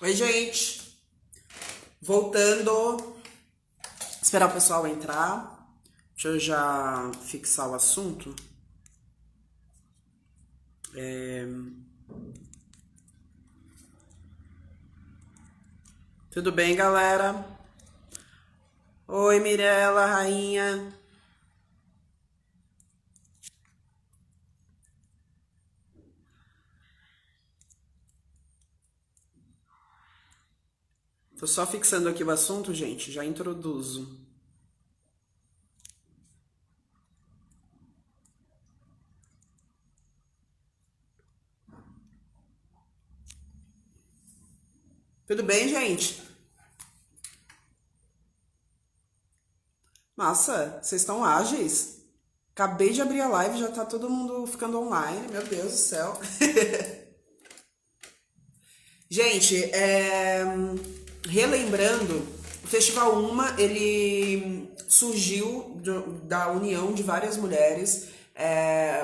Oi, gente. Voltando. Esperar o pessoal entrar. Deixa eu já fixar o assunto. Tudo bem, galera? Oi, Mirella, rainha. Tô só fixando aqui o assunto, gente. Já introduzo. Tudo bem, gente? Nossa, vocês estão ágeis? Acabei de abrir a live, já tá todo mundo ficando online. Meu Deus do céu. Gente, relembrando, o Festival Uma, ele surgiu da união de várias mulheres.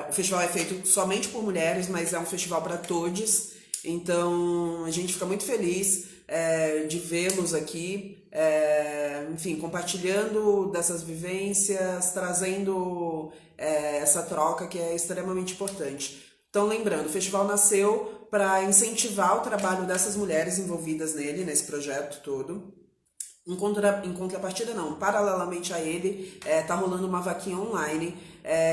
O festival é feito somente por mulheres, mas é um festival para todos. Então, a gente fica muito feliz de vê-los aqui, enfim, compartilhando dessas vivências, trazendo essa troca que é extremamente importante. Então, lembrando, o festival nasceu para incentivar o trabalho dessas mulheres envolvidas nele, nesse projeto todo. Em contrapartida, não, paralelamente a ele, tá rolando uma vaquinha online.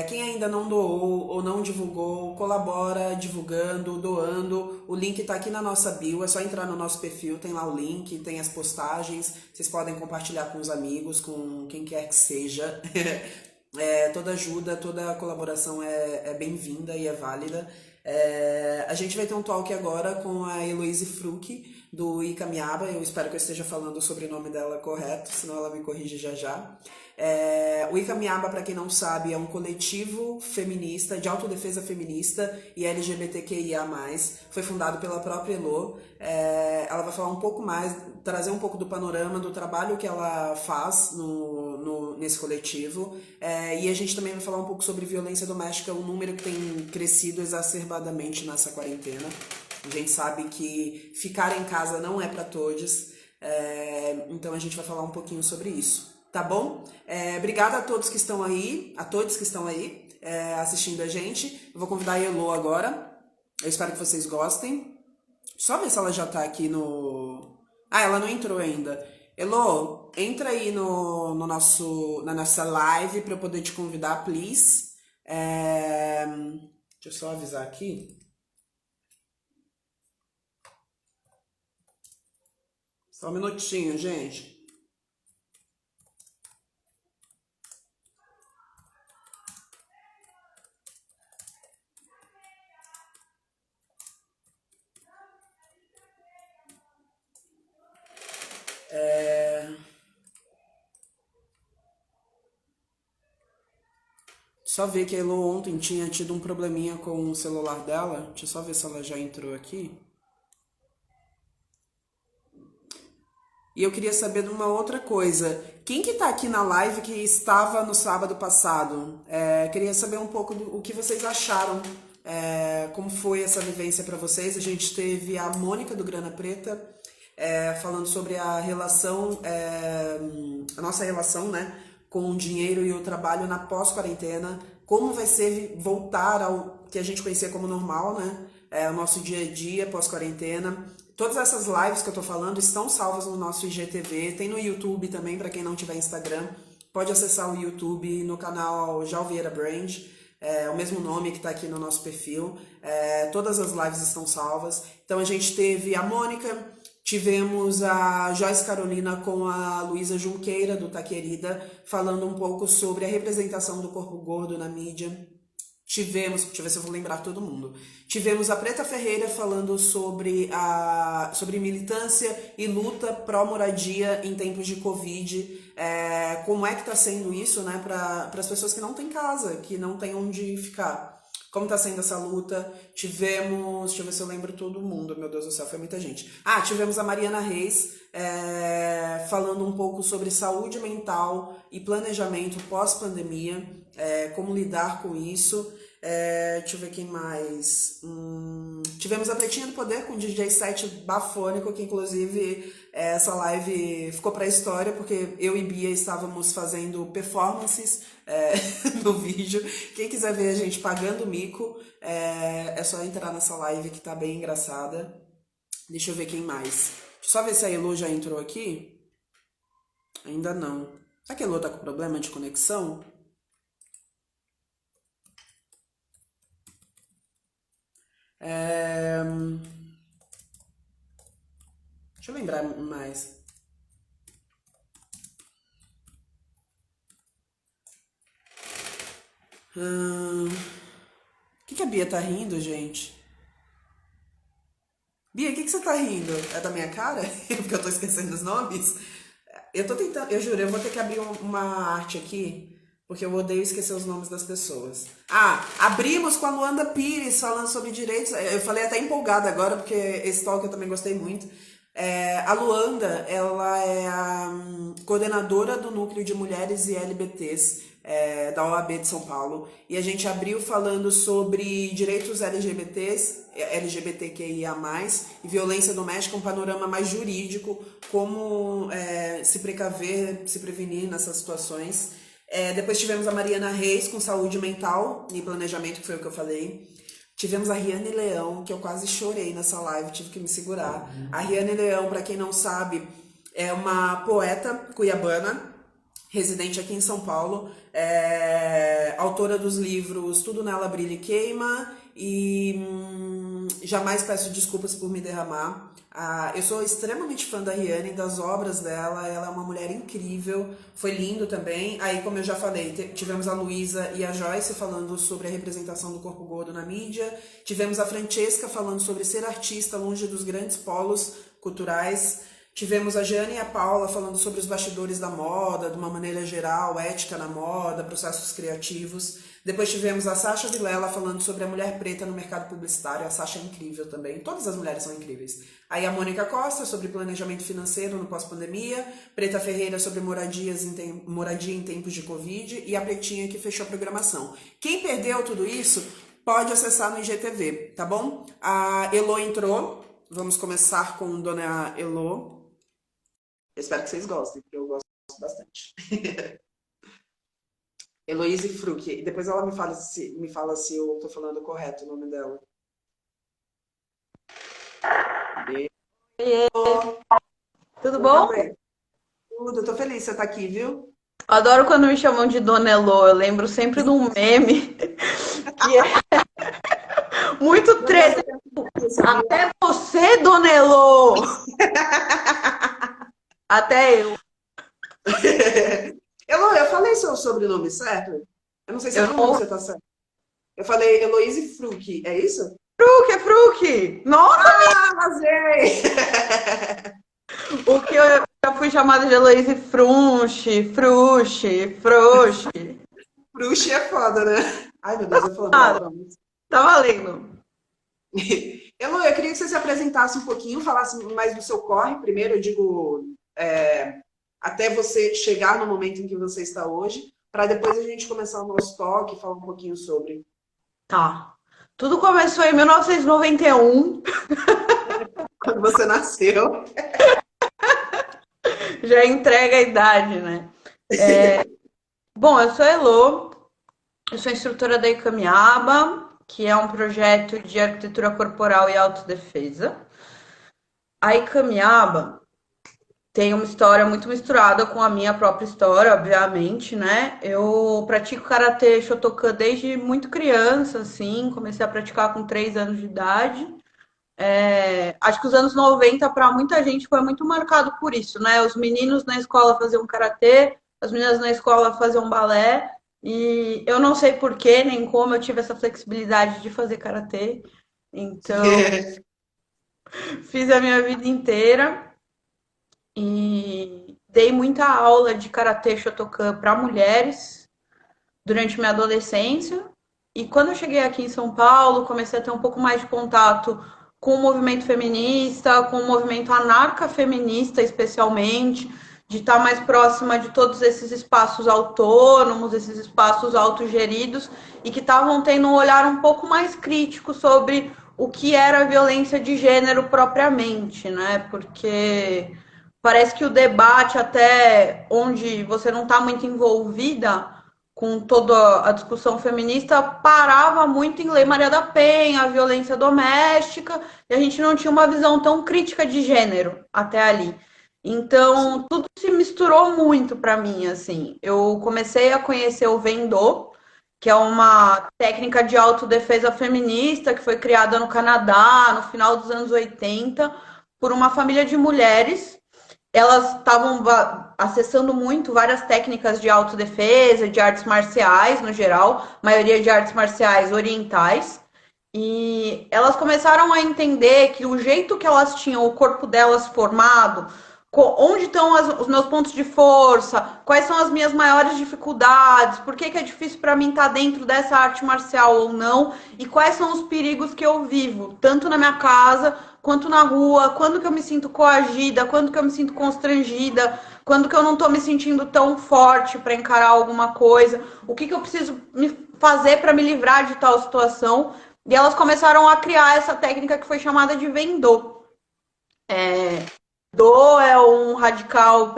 Quem ainda não doou ou não divulgou, colabora divulgando, doando. O link tá aqui na nossa bio, é só entrar no nosso perfil, tem lá o link, tem as postagens. Vocês podem compartilhar com os amigos, com quem quer que seja. Toda ajuda, toda colaboração é bem-vinda e é válida. A gente vai ter um talk agora com a Heloise Fruc, do Icamiaba. Eu espero que eu esteja falando o sobrenome dela correto, senão ela me corrige já já. O Icamiaba, para quem não sabe, é um coletivo feminista, de autodefesa feminista e LGBTQIA+. Foi fundado pela própria Elo. Ela vai falar um pouco mais, trazer um pouco do panorama do trabalho que ela faz nesse coletivo. E a gente também vai falar um pouco sobre violência doméstica, um número que tem crescido exacerbadamente nessa quarentena. A gente sabe que ficar em casa não é para todos, então a gente vai falar um pouquinho sobre isso, tá bom? Obrigada a todos que estão aí, assistindo a gente. Eu vou convidar a Elo agora, eu espero que vocês gostem. Só ver se ela já tá aqui no... Ah, ela não entrou ainda. Elo, entra aí na nossa live para eu poder te convidar, please. Deixa eu só avisar aqui. Só um minutinho, gente. Só ver que a Elo ontem tinha tido um probleminha com o celular dela. Deixa eu só ver se ela já entrou aqui. E eu queria saber de uma outra coisa. Quem que tá aqui na live que estava no sábado passado? Queria saber um pouco do o que vocês acharam. Como foi essa vivência para vocês? A gente teve a Mônica do Grana Preta falando sobre a relação, a nossa relação, né, com o dinheiro e o trabalho na pós-quarentena. Como vai ser voltar ao que a gente conhecia como normal, né? O nosso dia a dia pós-quarentena. Todas essas lives que eu tô falando estão salvas no nosso IGTV, tem no YouTube também, para quem não tiver Instagram, pode acessar o YouTube no canal Jalvieira Brand, o mesmo nome que tá aqui no nosso perfil. Todas as lives estão salvas. Então a gente teve a Mônica, tivemos a Joyce Carolina com a Luísa Junqueira, do Tá Querida, falando um pouco sobre a representação do corpo gordo na mídia. Deixa eu ver se eu vou lembrar todo mundo. Tivemos a Preta Ferreira falando sobre militância e luta pró-moradia em tempos de Covid. Como é que tá sendo isso, né, para as pessoas que não têm casa, que não têm onde ficar. Como tá sendo essa luta? Tivemos, deixa eu ver se eu lembro todo mundo, meu Deus do céu, foi muita gente. Tivemos a Mariana Reis falando um pouco sobre saúde mental e planejamento pós-pandemia, como lidar com isso. Deixa eu ver quem mais. Tivemos a Pretinha do Poder com o DJ set bafônico, que inclusive essa live ficou pra história, porque eu e Bia estávamos fazendo performances no vídeo. Quem quiser ver a gente pagando mico, é só entrar nessa live que tá bem engraçada. Deixa eu ver quem mais. Deixa eu só ver se a Elo já entrou aqui. Ainda não. Será que a Elo tá com problema de conexão? Deixa eu lembrar mais. O que a Bia tá rindo, gente? Bia, o que você tá rindo? É da minha cara? Porque eu tô esquecendo os nomes? Eu tô tentando, eu juro, eu vou ter que abrir uma arte aqui, porque eu odeio esquecer os nomes das pessoas. Ah, abrimos com a Luanda Pires falando sobre direitos. Eu falei até empolgada agora, porque esse talk eu também gostei muito. A Luanda, ela é a coordenadora do Núcleo de Mulheres e LGBTs da OAB de São Paulo. E a gente abriu falando sobre direitos LGBTs, LGBTQIA+, e violência doméstica, um panorama mais jurídico, como se precaver, se prevenir nessas situações. Depois tivemos a Mariana Reis com saúde mental e planejamento, que foi o que eu falei. Tivemos a Riane Leão, que eu quase chorei nessa live, tive que me segurar. A Riane Leão, para quem não sabe, é uma poeta cuiabana, residente aqui em São Paulo, autora dos livros Tudo Nela Brilha e Queima e Jamais Peço Desculpas por Me Derramar. Eu sou extremamente fã da Riane, das obras dela, ela é uma mulher incrível, foi lindo também. Aí, como eu já falei, tivemos a Luísa e a Joyce falando sobre a representação do corpo gordo na mídia, tivemos a Francesca falando sobre ser artista longe dos grandes polos culturais, tivemos a Jane e a Paula falando sobre os bastidores da moda, de uma maneira geral, ética na moda, processos criativos. Depois tivemos a Sasha Vilela falando sobre a mulher preta no mercado publicitário. A Sasha é incrível também. Todas as mulheres são incríveis. Aí a Mônica Costa sobre planejamento financeiro no pós-pandemia. Preta Ferreira sobre moradia em tempos de Covid. E a Pretinha que fechou a programação. Quem perdeu tudo isso pode acessar no IGTV, tá bom? A Elo entrou. Vamos começar com Dona Elo. Eu espero que vocês gostem, porque eu gosto bastante. Heloíse Fruc. Depois ela me fala se eu tô falando correto o nome dela. Oiê, tudo Oi, bom? Gabriel. Tudo, tô feliz que você tá aqui, viu? Adoro quando me chamam de Dona Elô. Eu lembro sempre de um meme que é muito Não, mas treta. eu quero que você sabia. Até você, Dona Elô! Até eu. Elo, eu falei seu sobrenome certo? Eu não sei se a Eu não. pronúncia tá certa. Eu falei Heloíse Fruc, é isso? Fruc, é Fruc! Nossa, Ah, arrasei! o que eu já fui chamada de Heloíse Frunche, Fruche, Frouxe. Fruc é foda, né? Ai, meu Deus, eu falando Ah, palavrão. tá valendo. Elo, eu queria que você se apresentasse um pouquinho, falasse mais do seu corre. Primeiro, eu digo, até você chegar no momento em que você está hoje, para depois a gente começar o nosso talk e falar um pouquinho sobre. Tá. Tudo começou em 1991. Quando você nasceu. Já entrega a idade, né? Bom, eu sou a Elô, eu sou instrutora da Icamiaba, que é um projeto de arquitetura corporal e autodefesa. A Icamiaba tem uma história muito misturada com a minha própria história, obviamente, né? Eu pratico karatê Shotokan desde muito criança, assim, comecei a praticar com 3 anos de idade. Acho que os anos 90 para muita gente foi muito marcado por isso, né? Os meninos na escola faziam karatê, as meninas na escola faziam balé, e eu não sei porquê, nem como eu tive essa flexibilidade de fazer karatê. Então, fiz a minha vida inteira e dei muita aula de karatê Shotokan para mulheres durante minha adolescência. E quando eu cheguei aqui em São Paulo, comecei a ter um pouco mais de contato com o movimento feminista, com o movimento anarcafeminista, especialmente, de estar mais próxima de todos esses espaços autônomos, esses espaços autogeridos, e que estavam tendo um olhar um pouco mais crítico sobre o que era a violência de gênero propriamente, né? Porque parece que o debate, até onde você não está muito envolvida com toda a discussão feminista, parava muito em Lei Maria da Penha, a violência doméstica, e a gente não tinha uma visão tão crítica de gênero até ali. Então, tudo se misturou muito para mim, assim. Eu comecei a conhecer o Vendô, que é uma técnica de autodefesa feminista que foi criada no Canadá no final dos anos 80 por uma família de mulheres. Elas estavam acessando muito várias técnicas de autodefesa, de artes marciais no geral, maioria de artes marciais orientais. E elas começaram a entender que o jeito que elas tinham o corpo delas formado, onde estão os meus pontos de força, quais são as minhas maiores dificuldades, por que é difícil para mim estar dentro dessa arte marcial ou não, e quais são os perigos que eu vivo, tanto na minha casa quanto na rua, quando que eu me sinto coagida, quando que eu me sinto constrangida, quando que eu não estou me sentindo tão forte para encarar alguma coisa, o que eu preciso fazer para me livrar de tal situação. E elas começaram a criar essa técnica que foi chamada de Vendô. Do é um radical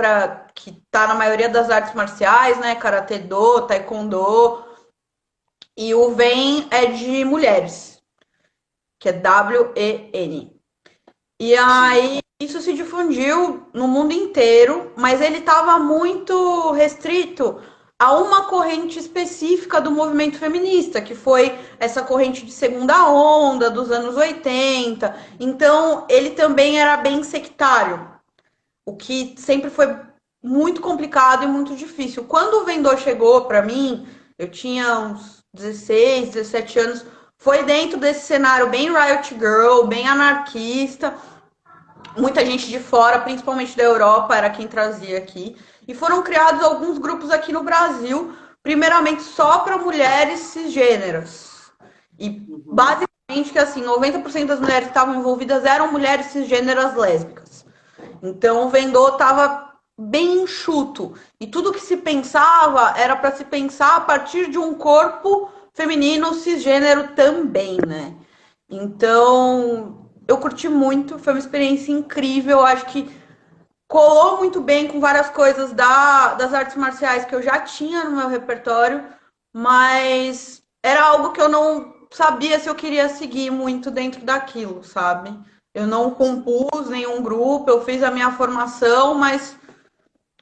que está na maioria das artes marciais, né? Karatê do, taekwondo. E o Ven é de mulheres, que é W-E-N. E aí isso se difundiu no mundo inteiro, mas ele estava muito restrito a uma corrente específica do movimento feminista, que foi essa corrente de segunda onda dos anos 80. Então, ele também era bem sectário, o que sempre foi muito complicado e muito difícil. Quando o Vendô chegou para mim, eu tinha uns 16, 17 anos, foi dentro desse cenário bem Riot Girl, bem anarquista, muita gente de fora, principalmente da Europa, era quem trazia aqui. E foram criados alguns grupos aqui no Brasil, primeiramente só para mulheres cisgêneras. E basicamente que assim, 90% das mulheres que estavam envolvidas eram mulheres cisgêneras lésbicas. Então o Vendô estava bem enxuto. E tudo que se pensava era para se pensar a partir de um corpo feminino cisgênero também, né? Então, eu curti muito, foi uma experiência incrível, acho que colou muito bem com várias coisas das artes marciais que eu já tinha no meu repertório, mas era algo que eu não sabia se eu queria seguir muito dentro daquilo, sabe? Eu não compus nenhum grupo, eu fiz a minha formação, mas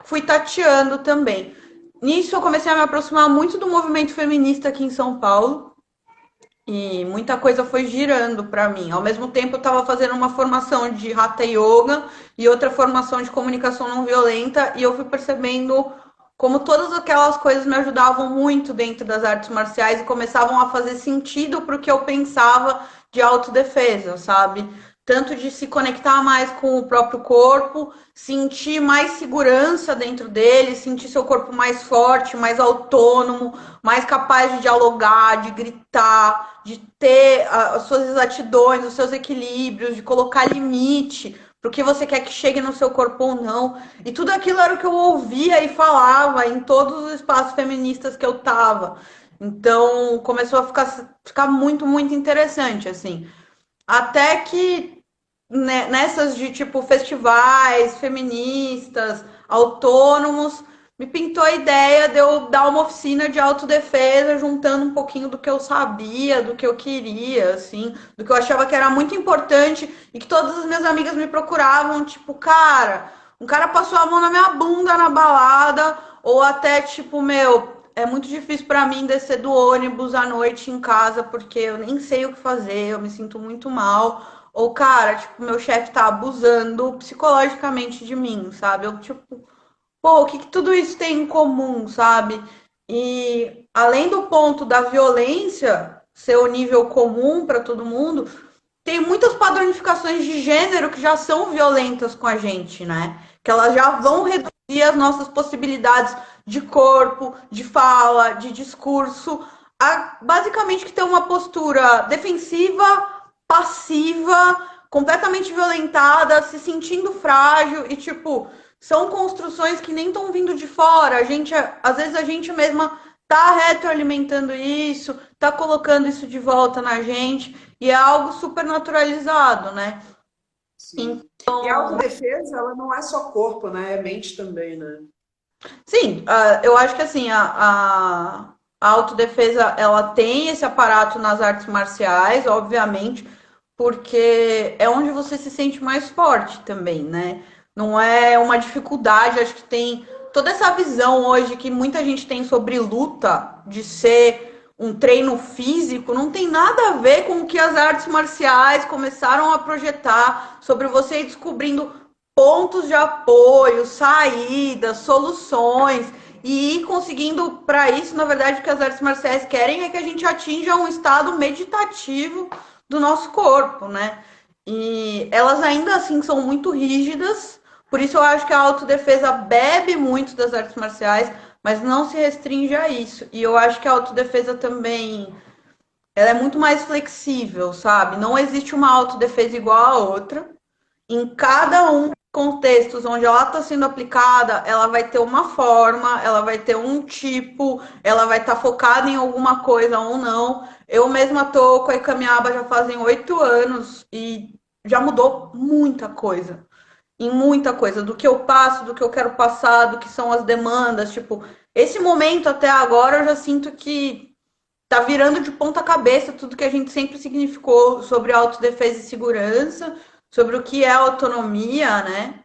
fui tateando também. Nisso eu comecei a me aproximar muito do movimento feminista aqui em São Paulo. E muita coisa foi girando para mim. Ao mesmo tempo, eu estava fazendo uma formação de Hatha Yoga e outra formação de comunicação não violenta, e eu fui percebendo como todas aquelas coisas me ajudavam muito dentro das artes marciais e começavam a fazer sentido para o que eu pensava de autodefesa, sabe? Tanto de se conectar mais com o próprio corpo, sentir mais segurança dentro dele, sentir seu corpo mais forte, mais autônomo, mais capaz de dialogar, de gritar, de ter as suas exatidões, os seus equilíbrios, de colocar limite para o que você quer que chegue no seu corpo ou não. E tudo aquilo era o que eu ouvia e falava em todos os espaços feministas que eu tava. Então começou a ficar muito, muito interessante, assim. Até que nessas de tipo festivais feministas, autônomos, me pintou a ideia de eu dar uma oficina de autodefesa, juntando um pouquinho do que eu sabia, do que eu queria, assim, do que eu achava que era muito importante e que todas as minhas amigas me procuravam, tipo, cara, um cara passou a mão na minha bunda na balada, ou até tipo, meu, é muito difícil para mim descer do ônibus à noite em casa porque eu nem sei o que fazer, eu me sinto muito mal. Ou, cara, tipo, meu chefe tá abusando psicologicamente de mim, sabe? Eu, tipo, pô, o que tudo isso tem em comum, sabe? E além do ponto da violência ser o nível comum para todo mundo, tem muitas padronificações de gênero que já são violentas com a gente, né? Que elas já vão reduzir as nossas possibilidades de corpo, de fala, de discurso, a basicamente que ter uma postura defensiva, passiva, completamente violentada, se sentindo frágil e, tipo, são construções que nem estão vindo de fora. Às vezes a gente mesma tá retroalimentando isso, tá colocando isso de volta na gente, e é algo super naturalizado, né? Sim. E a autodefesa, ela não é só corpo, né? É mente também, né? Sim, eu acho que assim, a autodefesa ela tem esse aparato nas artes marciais, obviamente, porque é onde você se sente mais forte também, né? Não é uma dificuldade, acho que tem toda essa visão hoje que muita gente tem sobre luta, de ser um treino físico, não tem nada a ver com o que as artes marciais começaram a projetar sobre você ir descobrindo pontos de apoio, saídas, soluções e ir conseguindo para isso, na verdade, o que as artes marciais querem é que a gente atinja um estado meditativo do nosso corpo, né? E elas ainda assim são muito rígidas, por isso eu acho que a autodefesa bebe muito das artes marciais, mas não se restringe a isso. E eu acho que a autodefesa também ela é muito mais flexível, sabe? Não existe uma autodefesa igual a outra. Em Sim. cada um dos contextos onde ela está sendo aplicada, ela vai ter uma forma, ela vai ter um tipo, ela vai estar focada em alguma coisa ou não. Eu mesma tô com a Ikamiaba já fazem 8 anos e já mudou muita coisa. Em muita coisa, do que eu passo, do que eu quero passar, do que são as demandas. Tipo, esse momento até agora eu já sinto que tá virando de ponta cabeça tudo que a gente sempre significou sobre autodefesa e segurança, sobre o que é autonomia, né?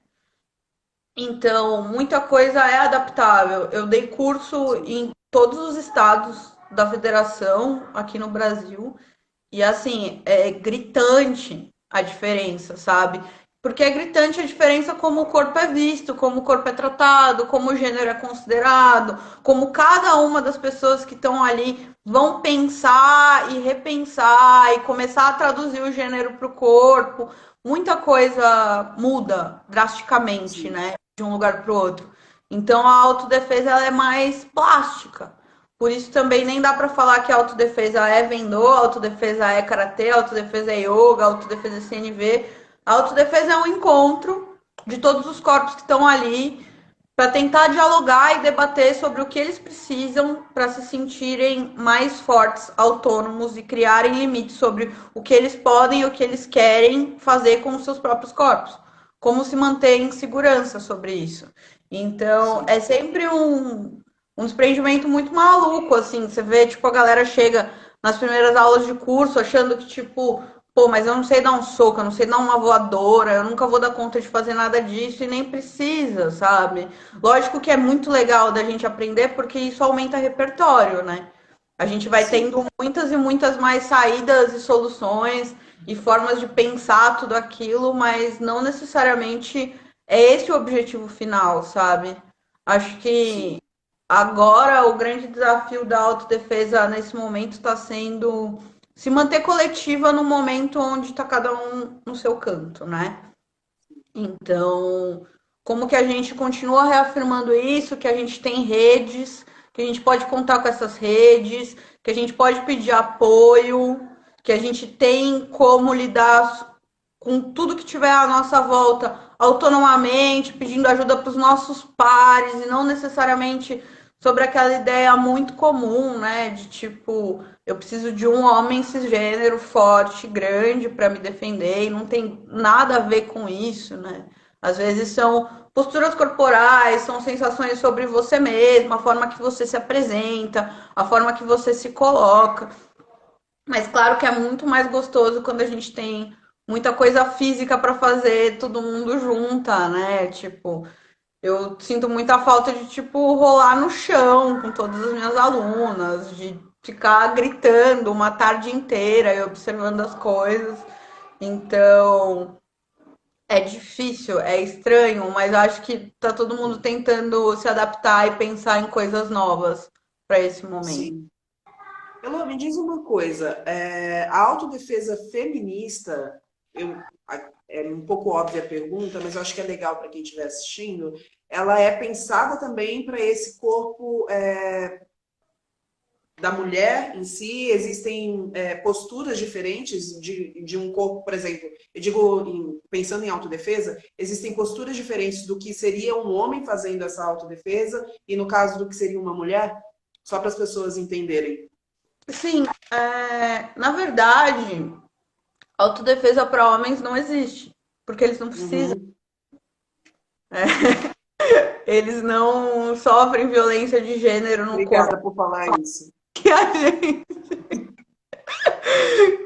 Então, muita coisa é adaptável. Eu dei curso Sim. em todos os estados da federação aqui no Brasil e assim, é gritante a diferença, sabe? Porque é gritante a diferença como o corpo é visto, como o corpo é tratado, como o gênero é considerado, como cada uma das pessoas que estão ali vão pensar e repensar e começar a traduzir o gênero para o corpo. Muita coisa muda drasticamente, Sim. né? De um lugar para o outro. Então a autodefesa ela é mais plástica. Por isso também nem dá para falar que a autodefesa é Vendô, a autodefesa é Karatê, a autodefesa é Yoga, a autodefesa é CNV. A autodefesa é um encontro de todos os corpos que estão ali para tentar dialogar e debater sobre o que eles precisam para se sentirem mais fortes, autônomos e criarem limites sobre o que eles podem e o que eles querem fazer com os seus próprios corpos. Como se manter em segurança sobre isso. Então, Sim. é sempre um desprendimento muito maluco, assim. Você vê, tipo, a galera chega nas primeiras aulas de curso achando que, tipo, pô, mas eu não sei dar um soco, eu não sei dar uma voadora, eu nunca vou dar conta de fazer nada disso e nem precisa, sabe? Lógico que é muito legal da gente aprender porque isso aumenta repertório, né? A gente vai Sim. tendo muitas e muitas mais saídas e soluções e formas de pensar tudo aquilo, mas não necessariamente é esse o objetivo final, sabe? Acho Sim. que agora o grande desafio da autodefesa nesse momento está sendo se manter coletiva no momento onde está cada um no seu canto, né? Então, como que a gente continua reafirmando isso, que a gente tem redes, que a gente pode contar com essas redes, que a gente pode pedir apoio, que a gente tem como lidar com tudo que tiver à nossa volta autonomamente, pedindo ajuda para os nossos pares e não necessariamente sobre aquela ideia muito comum, né, de tipo, eu preciso de um homem cisgênero forte, grande para me defender, e não tem nada a ver com isso, né? Às vezes são posturas corporais, são sensações sobre você mesmo, a forma que você se apresenta, a forma que você se coloca. Mas claro que é muito mais gostoso quando a gente tem muita coisa física para fazer todo mundo junta, né? Tipo, eu sinto muita falta de, tipo, rolar no chão com todas as minhas alunas, de ficar gritando uma tarde inteira e observando as coisas. Então, é difícil, é estranho, mas acho que tá todo mundo tentando se adaptar e pensar em coisas novas para esse momento. Sim. Elô, me diz uma coisa, a autodefesa feminista, é um pouco óbvia a pergunta, mas eu acho que é legal para quem estiver assistindo, ela é pensada também para esse corpo da mulher em si, existem posturas diferentes de um corpo, por exemplo, eu digo, pensando em autodefesa, existem posturas diferentes do que seria um homem fazendo essa autodefesa e no caso do que seria uma mulher, só para as pessoas entenderem. Sim, na verdade, autodefesa para homens não existe, porque eles não precisam. Uhum. Eles não sofrem violência de gênero no corpo Obrigada por falar isso. que a gente,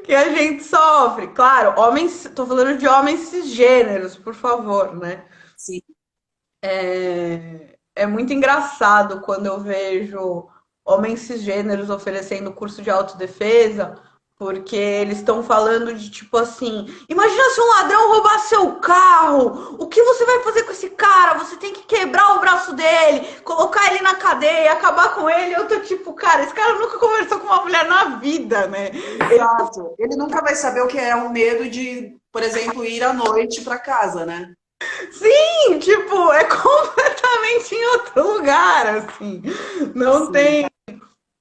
que a gente sofre. Claro, homens, tô falando de homens cisgêneros, por favor, né? Sim. É muito engraçado quando eu vejo homens cisgêneros oferecendo curso de autodefesa, porque eles estão falando de tipo assim: imagina se um ladrão roubar seu carro, o que você vai fazer com esse cara? Você tem que quebrar o braço dele, colocar ele na cadeia, acabar com ele. Eu tô tipo, cara, esse cara nunca conversou com uma mulher na vida, né? Exato. Ele nunca vai saber o que é um medo de, por exemplo, ir à noite para casa, né? Sim, tipo, é completamente em outro lugar, assim. Não Sim, tem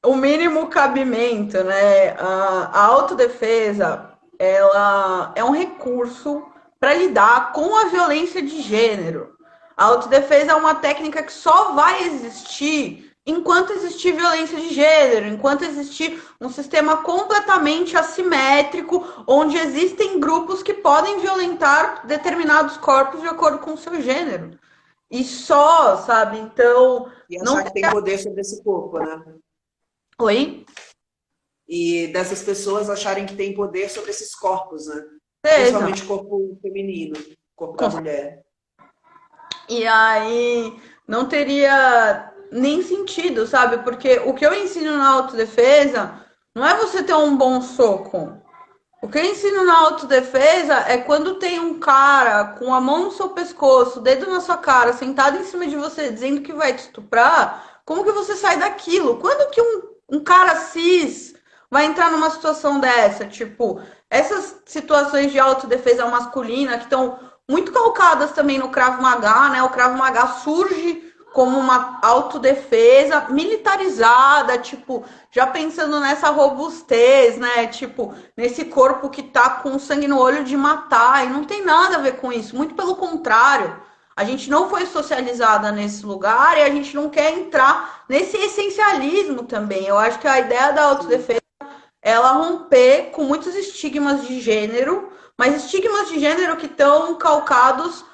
o mínimo cabimento, né? A autodefesa, ela é um recurso para lidar com a violência de gênero. A autodefesa é uma técnica que só vai existir enquanto existir violência de gênero, enquanto existir um sistema completamente assimétrico, onde existem grupos que podem violentar determinados corpos de acordo com o seu gênero. E só, sabe? Então, e não achar que tem. tem poder sobre esse corpo, né? Oi? E dessas pessoas acharem que tem poder sobre esses corpos, né? Beleza. Principalmente o corpo feminino, o corpo da mulher. E aí não teria nem sentido, sabe? Porque o que eu ensino na autodefesa não é você ter um bom soco. O que eu ensino na autodefesa é quando tem um cara com a mão no seu pescoço, dedo na sua cara, sentado em cima de você, dizendo que vai te estuprar, como que você sai daquilo? Quando que um cara cis vai entrar numa situação dessa? Tipo, essas situações de autodefesa masculina que estão muito calcadas também no Krav Maga, né? O Krav Maga surge como uma autodefesa militarizada, tipo, já pensando nessa robustez, né? Tipo, nesse corpo que tá com sangue no olho de matar, e não tem nada a ver com isso, muito pelo contrário. A gente não foi socializada nesse lugar e a gente não quer entrar nesse essencialismo também. Eu acho que a ideia da Sim, autodefesa é ela romper com muitos estigmas de gênero, mas estigmas de gênero que estão calcados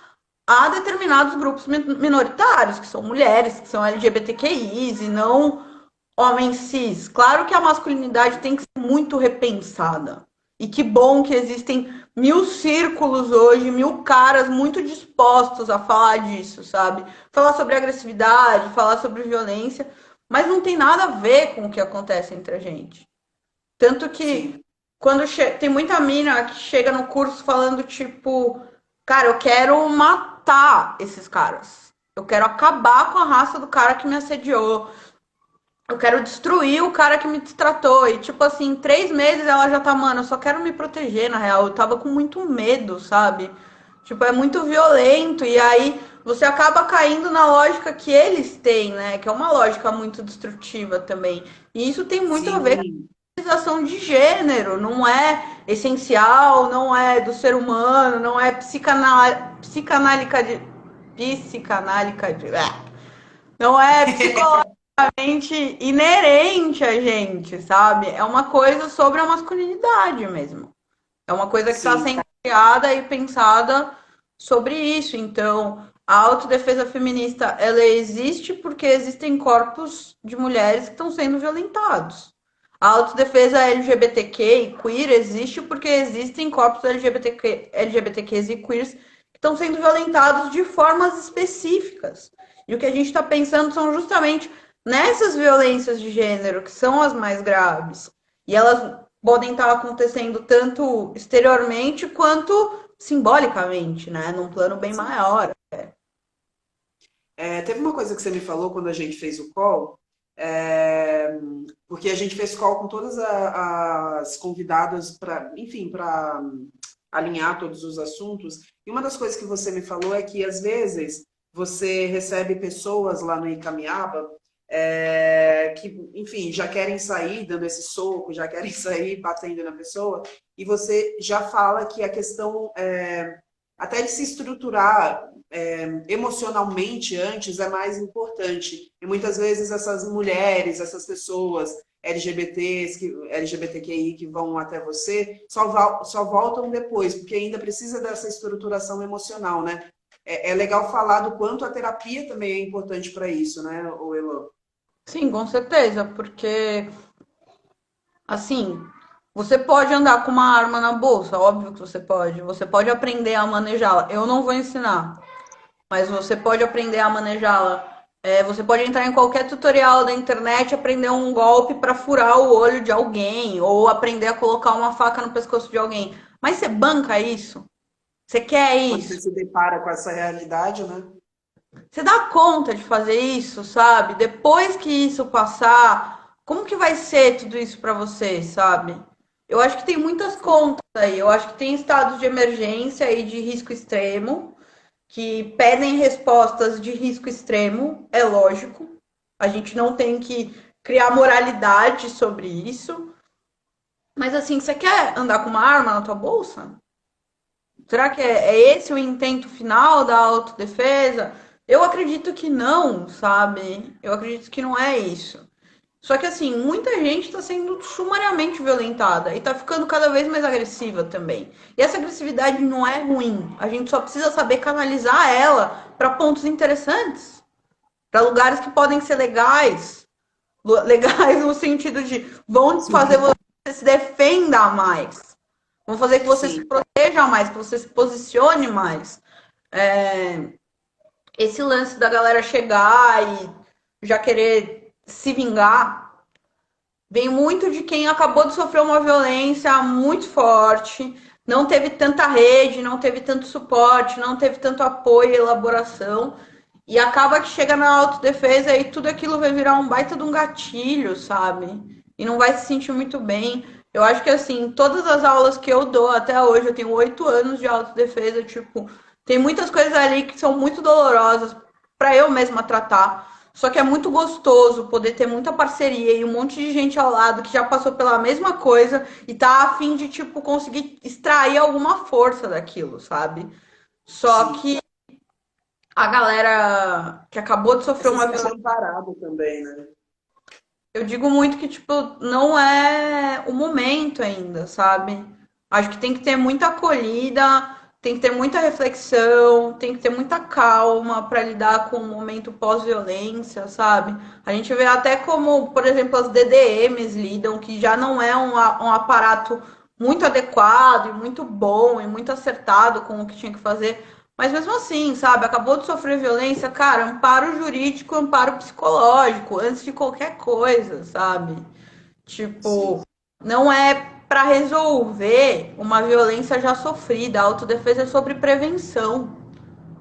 a determinados grupos minoritários, que são mulheres, que são LGBTQIs e não homens cis. Claro que a masculinidade tem que ser muito repensada. E que bom que existem 1000 círculos hoje, 1000 caras muito dispostos a falar disso, sabe? Falar sobre agressividade, falar sobre violência, mas não tem nada a ver com o que acontece entre a gente. Tanto que sim. quando tem muita mina que chega no curso falando tipo, cara, eu quero matar esses caras. Eu quero acabar com a raça do cara que me assediou. Eu quero destruir o cara que me destratou. E, tipo assim, em 3 meses ela já tá, mano, eu só quero me proteger, na real. Eu tava com muito medo, sabe? Tipo, é muito violento. E aí você acaba caindo na lógica que eles têm, né? Que é uma lógica muito destrutiva também. E isso tem muito a ver com Sim, a utilização de gênero. Não é essencial, não é do ser humano, não é psicanálica de. Psicanálica de. Não é psicológico inerente a gente, sabe? É uma coisa sobre a masculinidade mesmo. É uma coisa que está sim. sendo criada e pensada sobre isso. Então, a autodefesa feminista, ela existe porque existem corpos de mulheres que estão sendo violentados. A autodefesa LGBTQ e queer existe porque existem corpos LGBTQs e queers que estão sendo violentados de formas específicas. E o que a gente está pensando são justamente nessas violências de gênero, que são as mais graves. E elas podem estar acontecendo tanto exteriormente quanto simbolicamente, né? Num plano bem maior. Teve uma coisa que você me falou quando a gente fez o call, é, porque a gente fez call com todas as convidadas para, enfim, para alinhar todos os assuntos. E uma das coisas que você me falou é que às vezes você recebe pessoas lá no Icamiaba que, enfim, já querem sair dando esse soco, já querem sair batendo na pessoa, e você já fala que a questão, até de se estruturar emocionalmente antes é mais importante. E muitas vezes essas mulheres, essas pessoas LGBTQI que vão até você, só voltam depois, porque ainda precisa dessa estruturação emocional, né? É legal falar do quanto a terapia também é importante para isso, né, o Elo? Sim, com certeza, porque assim, você pode andar com uma arma na bolsa, óbvio que você pode. Você pode aprender a manejá-la. Eu não vou ensinar, mas você pode aprender a manejá-la. Você pode entrar em qualquer tutorial da internet, aprender um golpe para furar o olho de alguém, ou aprender a colocar uma faca no pescoço de alguém. Mas você banca isso? Você quer Quando você isso? se depara com essa realidade, né? Você dá conta de fazer isso, sabe? Depois que isso passar, como que vai ser tudo isso para você, sabe? Eu acho que tem muitas Sim, contas aí. Eu acho que tem estados de emergência e de risco extremo que pedem respostas de risco extremo, é lógico. A gente não tem que criar moralidade sobre isso. Mas assim, você quer andar com uma arma na tua bolsa? Será que é esse o intento final da autodefesa? Eu acredito que não, sabe? Eu acredito que não é isso. Só que assim, muita gente está sendo sumariamente violentada e tá ficando cada vez mais agressiva também. E essa agressividade não é ruim. A gente só precisa saber canalizar ela para pontos interessantes, para lugares que podem ser legais, legais no sentido de vão fazer sim, você se defenda mais, vão fazer que você se sim. proteja mais, que você se posicione mais. É, esse lance da galera chegar e já querer se vingar vem muito de quem acabou de sofrer uma violência muito forte, não teve tanta rede, não teve tanto suporte, não teve tanto apoio e elaboração. E acaba que chega na autodefesa e tudo aquilo vai virar um baita de um gatilho, sabe? E não vai se sentir muito bem. Eu acho que, assim, todas as aulas que eu dou até hoje, eu tenho 8 anos de autodefesa, tipo, tem muitas coisas ali que são muito dolorosas para eu mesma tratar. Só que é muito gostoso poder ter muita parceria e um monte de gente ao lado que já passou pela mesma coisa e tá a fim de, tipo, conseguir extrair alguma força daquilo, sabe? Só Sim. que a galera que acabou de É sofrer se uma sentir violência, amparado também, né? eu digo muito que, tipo, não é o momento ainda, sabe? Acho que tem que ter muita acolhida, tem que ter muita reflexão, tem que ter muita calma para lidar com o momento pós-violência, sabe? A gente vê até como, por exemplo, as DDMs lidam, que já não é um aparato muito adequado e muito bom e muito acertado com o que tinha que fazer. Mas mesmo assim, sabe, acabou de sofrer violência, cara, amparo jurídico, amparo psicológico, antes de qualquer coisa, sabe? Tipo, Sim, não é para resolver uma violência já sofrida. A autodefesa é sobre prevenção.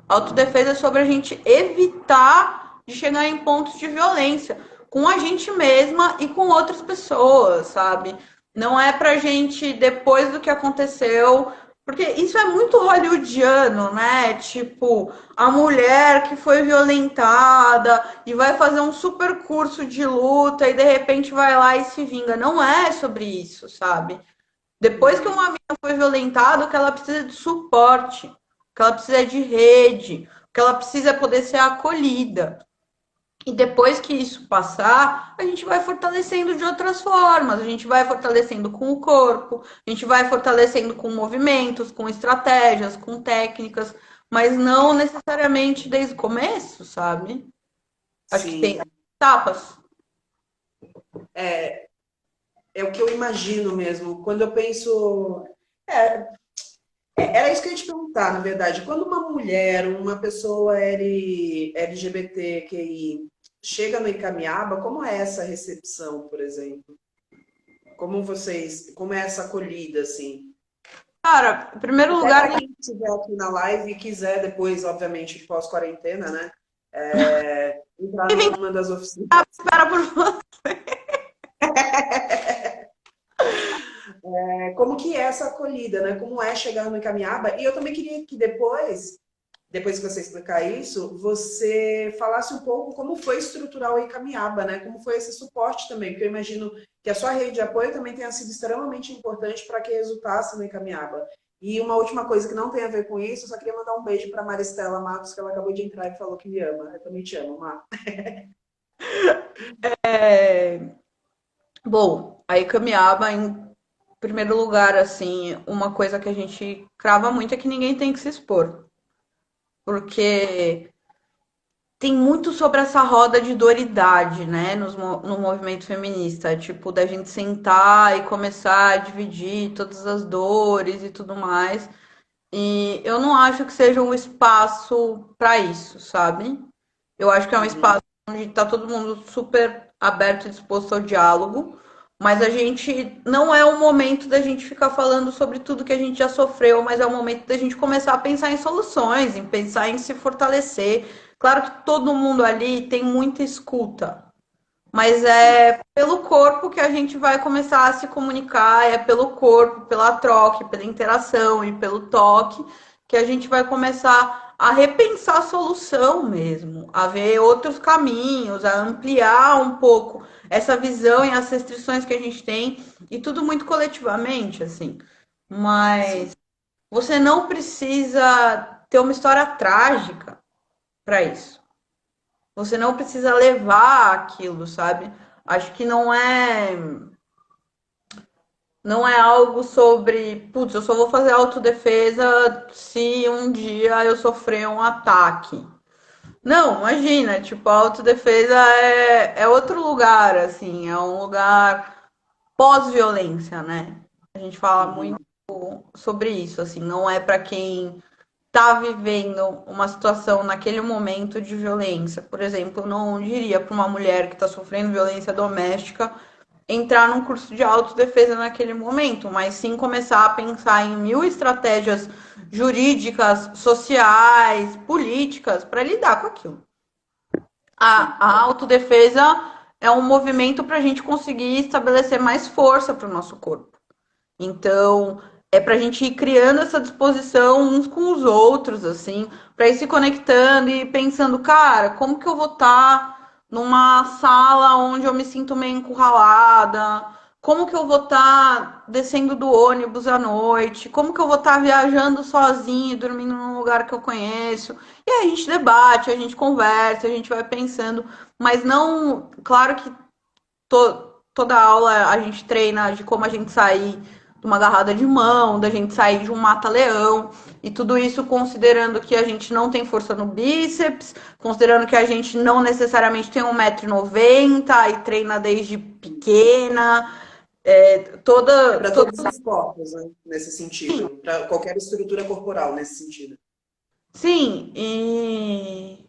A autodefesa é sobre a gente evitar de chegar em pontos de violência com a gente mesma e com outras pessoas, sabe? Não é pra gente, depois do que aconteceu, porque isso é muito hollywoodiano, né? Tipo, a mulher que foi violentada e vai fazer um super curso de luta e de repente vai lá e se vinga. Não é sobre isso, sabe? Depois que uhum, uma amiga foi violentada, o que ela precisa é de suporte, o que ela precisa é de rede, o que ela precisa é poder ser acolhida. E depois que isso passar, a gente vai fortalecendo de outras formas. A gente vai fortalecendo com o corpo, a gente vai fortalecendo com movimentos, com estratégias, com técnicas, mas não necessariamente desde o começo, sabe? Acho que tem sim. etapas. É o que eu imagino mesmo. Quando eu penso. É, era isso que eu ia te perguntar, na verdade. Quando uma mulher, uma pessoa LGBTQI chega no Icamiaba, como é essa recepção, por exemplo? Como é essa acolhida, assim? Cara, em primeiro Até lugar, para quem estiver aqui na live e quiser depois, obviamente, pós-quarentena, né? Entrar ninguém numa das oficinas. espera por você. Como que é essa acolhida, né? Como é chegar no Icamiaba? E eu também queria que depois depois que você explicar isso, você falasse um pouco como foi estruturar o Icamiaba, né? Como foi esse suporte também, porque eu imagino que a sua rede de apoio também tenha sido extremamente importante para que resultasse no Icamiaba. E uma última coisa que não tem a ver com isso, eu só queria mandar um beijo para Maristela Matos, que ela acabou de entrar e falou que me ama. Eu também te amo, Mar. É, bom, a Icamiaba, em primeiro lugar, assim, uma coisa que a gente crava muito é que ninguém tem que se expor. Porque tem muito sobre essa roda de doridade, né, no movimento feminista, tipo, da gente sentar e começar a dividir todas as dores e tudo mais. E eu não acho que seja um espaço para isso, sabe? Eu acho que é um Uhum. espaço onde está todo mundo super aberto e disposto ao diálogo, mas a gente não é o momento da gente ficar falando sobre tudo que a gente já sofreu, mas é o momento da gente começar a pensar em soluções, em pensar em se fortalecer. Claro que todo mundo ali tem muita escuta, mas Sim. é pelo corpo que a gente vai começar a se comunicar, é pelo corpo, pela troca, pela interação e pelo toque que a gente vai começar a repensar a solução mesmo, a ver outros caminhos, a ampliar um pouco essa visão e as restrições que a gente tem, e tudo muito coletivamente, assim. Mas Sim. você não precisa ter uma história trágica para isso. Você não precisa levar aquilo, sabe? Acho que não é algo sobre, putz, eu só vou fazer autodefesa se um dia eu sofrer um ataque. Não, imagina, tipo, a autodefesa é outro lugar, assim, é um lugar pós-violência, né? A gente fala muito Uhum. sobre isso, assim, não é para quem tá vivendo uma situação naquele momento de violência. Por exemplo, eu não diria para uma mulher que está sofrendo violência doméstica entrar num curso de autodefesa naquele momento, mas sim começar a pensar em mil estratégias jurídicas, sociais, políticas para lidar com aquilo. Sim. A autodefesa é um movimento para a gente conseguir estabelecer mais força para o nosso corpo. Então, é para a gente ir criando essa disposição uns com os outros, assim, para ir se conectando e pensando, cara, como que eu vou estar numa sala onde eu me sinto meio encurralada? Como que eu vou estar descendo do ônibus à noite? Como que eu vou estar viajando sozinha e dormindo num lugar que eu conheço? E aí a gente debate, a gente conversa, a gente vai pensando, mas não, claro que toda aula a gente treina de como a gente sair de uma agarrada de mão, da gente sair de um mata-leão, e tudo isso considerando que a gente não tem força no bíceps, considerando que a gente não necessariamente tem 1,90 m e treina desde pequena, É para toda todos os corpos, né? Nesse sentido. Para qualquer estrutura corporal, nesse sentido. sim, e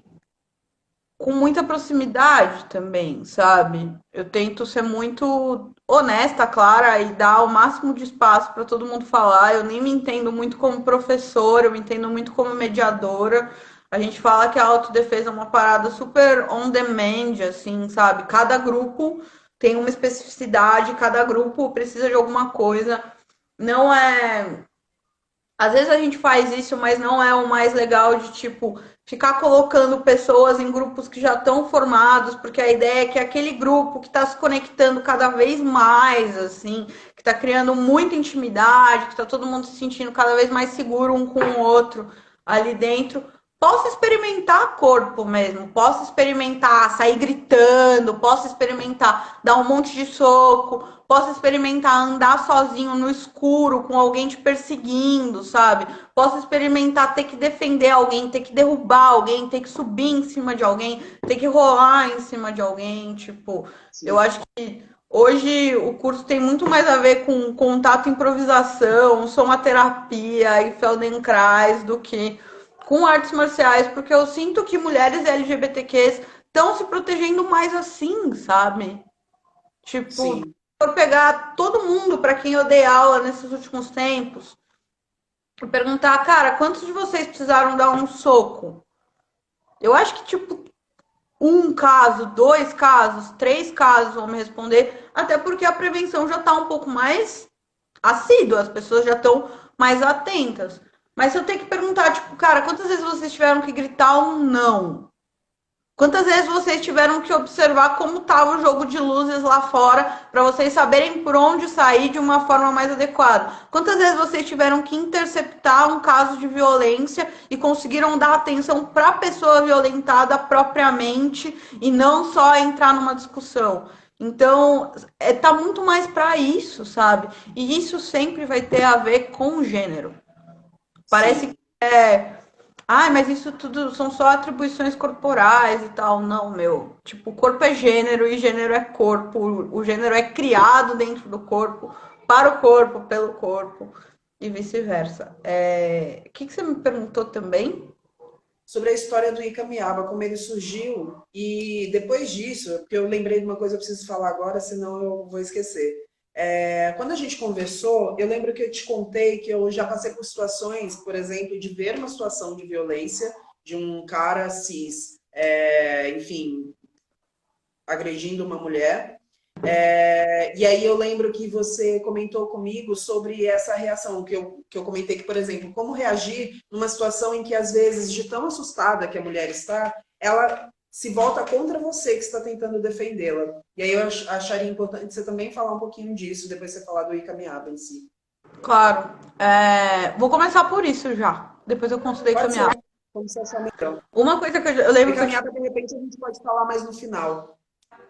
com muita proximidade também, sabe? Eu tento ser muito honesta, clara e dar o máximo de espaço para todo mundo falar. Eu nem me entendo muito como professora, eu me entendo muito como mediadora. A gente fala que a autodefesa é uma parada super on demand, assim, sabe? Cada grupo tem uma especificidade, cada grupo precisa de alguma coisa. Não é às vezes a gente faz isso, mas não é o mais legal de, tipo, ficar colocando pessoas em grupos que já estão formados, porque a ideia é que aquele grupo que está se conectando cada vez mais, assim, que está criando muita intimidade, que está todo mundo se sentindo cada vez mais seguro um com o outro ali dentro, possa experimentar corpo mesmo, possa experimentar sair gritando, possa experimentar dar um monte de soco, possa experimentar andar sozinho no escuro com alguém te perseguindo, sabe? Possa experimentar ter que defender alguém, ter que derrubar alguém, ter que subir em cima de alguém, ter que rolar em cima de alguém, tipo, eu Sim. acho que hoje o curso tem muito mais a ver com contato, improvisação, somaterapia e Feldenkrais do que com artes marciais, porque eu sinto que mulheres LGBTQs estão se protegendo mais assim, sabe? Tipo, Sim. for pegar todo mundo para quem eu dei aula nesses últimos tempos e perguntar, cara, quantos de vocês precisaram dar um soco? Eu acho que, tipo, um caso, dois casos, três casos vão me responder, até porque a prevenção já tá um pouco mais assídua, as pessoas já estão mais atentas. Mas eu tenho que perguntar, tipo, cara, quantas vezes vocês tiveram que gritar um não? Quantas vezes vocês tiveram que observar como estava o jogo de luzes lá fora para vocês saberem por onde sair de uma forma mais adequada? Quantas vezes vocês tiveram que interceptar um caso de violência e conseguiram dar atenção para a pessoa violentada propriamente e não só entrar numa discussão? Então, tá muito mais para isso, sabe? E isso sempre vai ter a ver com gênero. Parece que Sim. ai, mas isso tudo são só atribuições corporais e tal. Não, meu. Tipo, corpo é gênero e gênero é corpo. O gênero é criado dentro do corpo, para o corpo, pelo corpo e vice-versa. O que você me perguntou também? Sobre a história do Icamiaba, como ele surgiu, e depois disso, porque eu lembrei de uma coisa que eu preciso falar agora, senão eu vou esquecer. Quando a gente conversou, eu lembro que eu te contei que eu já passei por situações, por exemplo, de ver uma situação de violência de um cara cis, enfim, agredindo uma mulher. E aí eu lembro que você comentou comigo sobre essa reação, que eu comentei que, por exemplo, como reagir numa situação em que, às vezes, de tão assustada que a mulher está, ela se volta contra você que está tentando defendê-la. E aí eu acharia importante você também falar um pouquinho disso, depois você falar do Icamiaba em si. Claro. Vou começar por isso já. Depois eu consultei Pode ser, caminhar. como você achar melhor. Uma coisa que eu O lembro que eu te Icamiaba, de repente, a gente pode falar mais no final.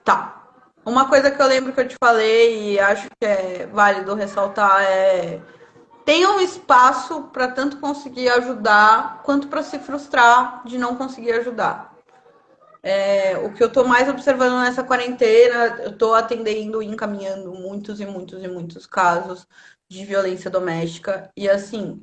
Tá. Uma coisa que eu lembro que eu te falei e acho que é válido ressaltar é tenha um espaço para tanto conseguir ajudar quanto para se frustrar de não conseguir ajudar. O que eu tô mais observando nessa quarentena, eu tô atendendo e encaminhando muitos e muitos e muitos casos de violência doméstica. E assim,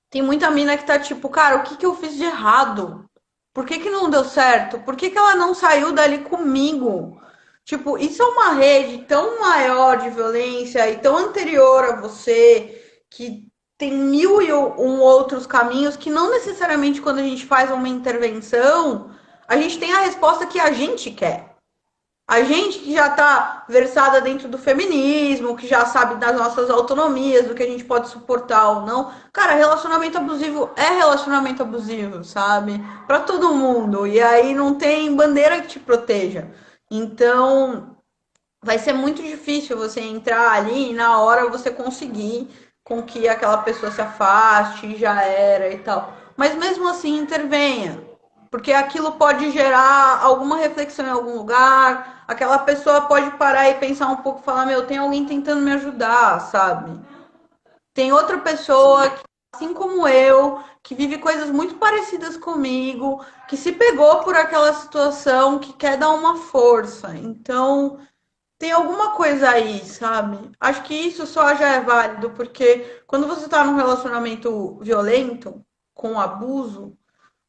tem muita mina que tá tipo, cara, o que que eu fiz de errado? Por que que não deu certo? Por que que ela não saiu dali comigo? Tipo, isso é uma rede tão maior de violência e tão anterior a você, que tem mil e um outros caminhos que não necessariamente quando a gente faz uma intervenção, a gente tem a resposta que a gente quer. A gente que já está versada dentro do feminismo, que já sabe das nossas autonomias, do que a gente pode suportar ou não. Cara, relacionamento abusivo é relacionamento abusivo, sabe? Para todo mundo. E aí não tem bandeira que te proteja. Então, vai ser muito difícil você entrar ali e na hora você conseguir com que aquela pessoa se afaste, já era e tal. Mas mesmo assim, intervenha. Porque aquilo pode gerar alguma reflexão em algum lugar, aquela pessoa pode parar e pensar um pouco e falar, meu, tem alguém tentando me ajudar, sabe? Tem outra pessoa, Sim. que, assim como eu, que vive coisas muito parecidas comigo, que se pegou por aquela situação, que quer dar uma força. Então, tem alguma coisa aí, sabe? Acho que isso só já é válido, porque quando você tá num relacionamento violento, com abuso,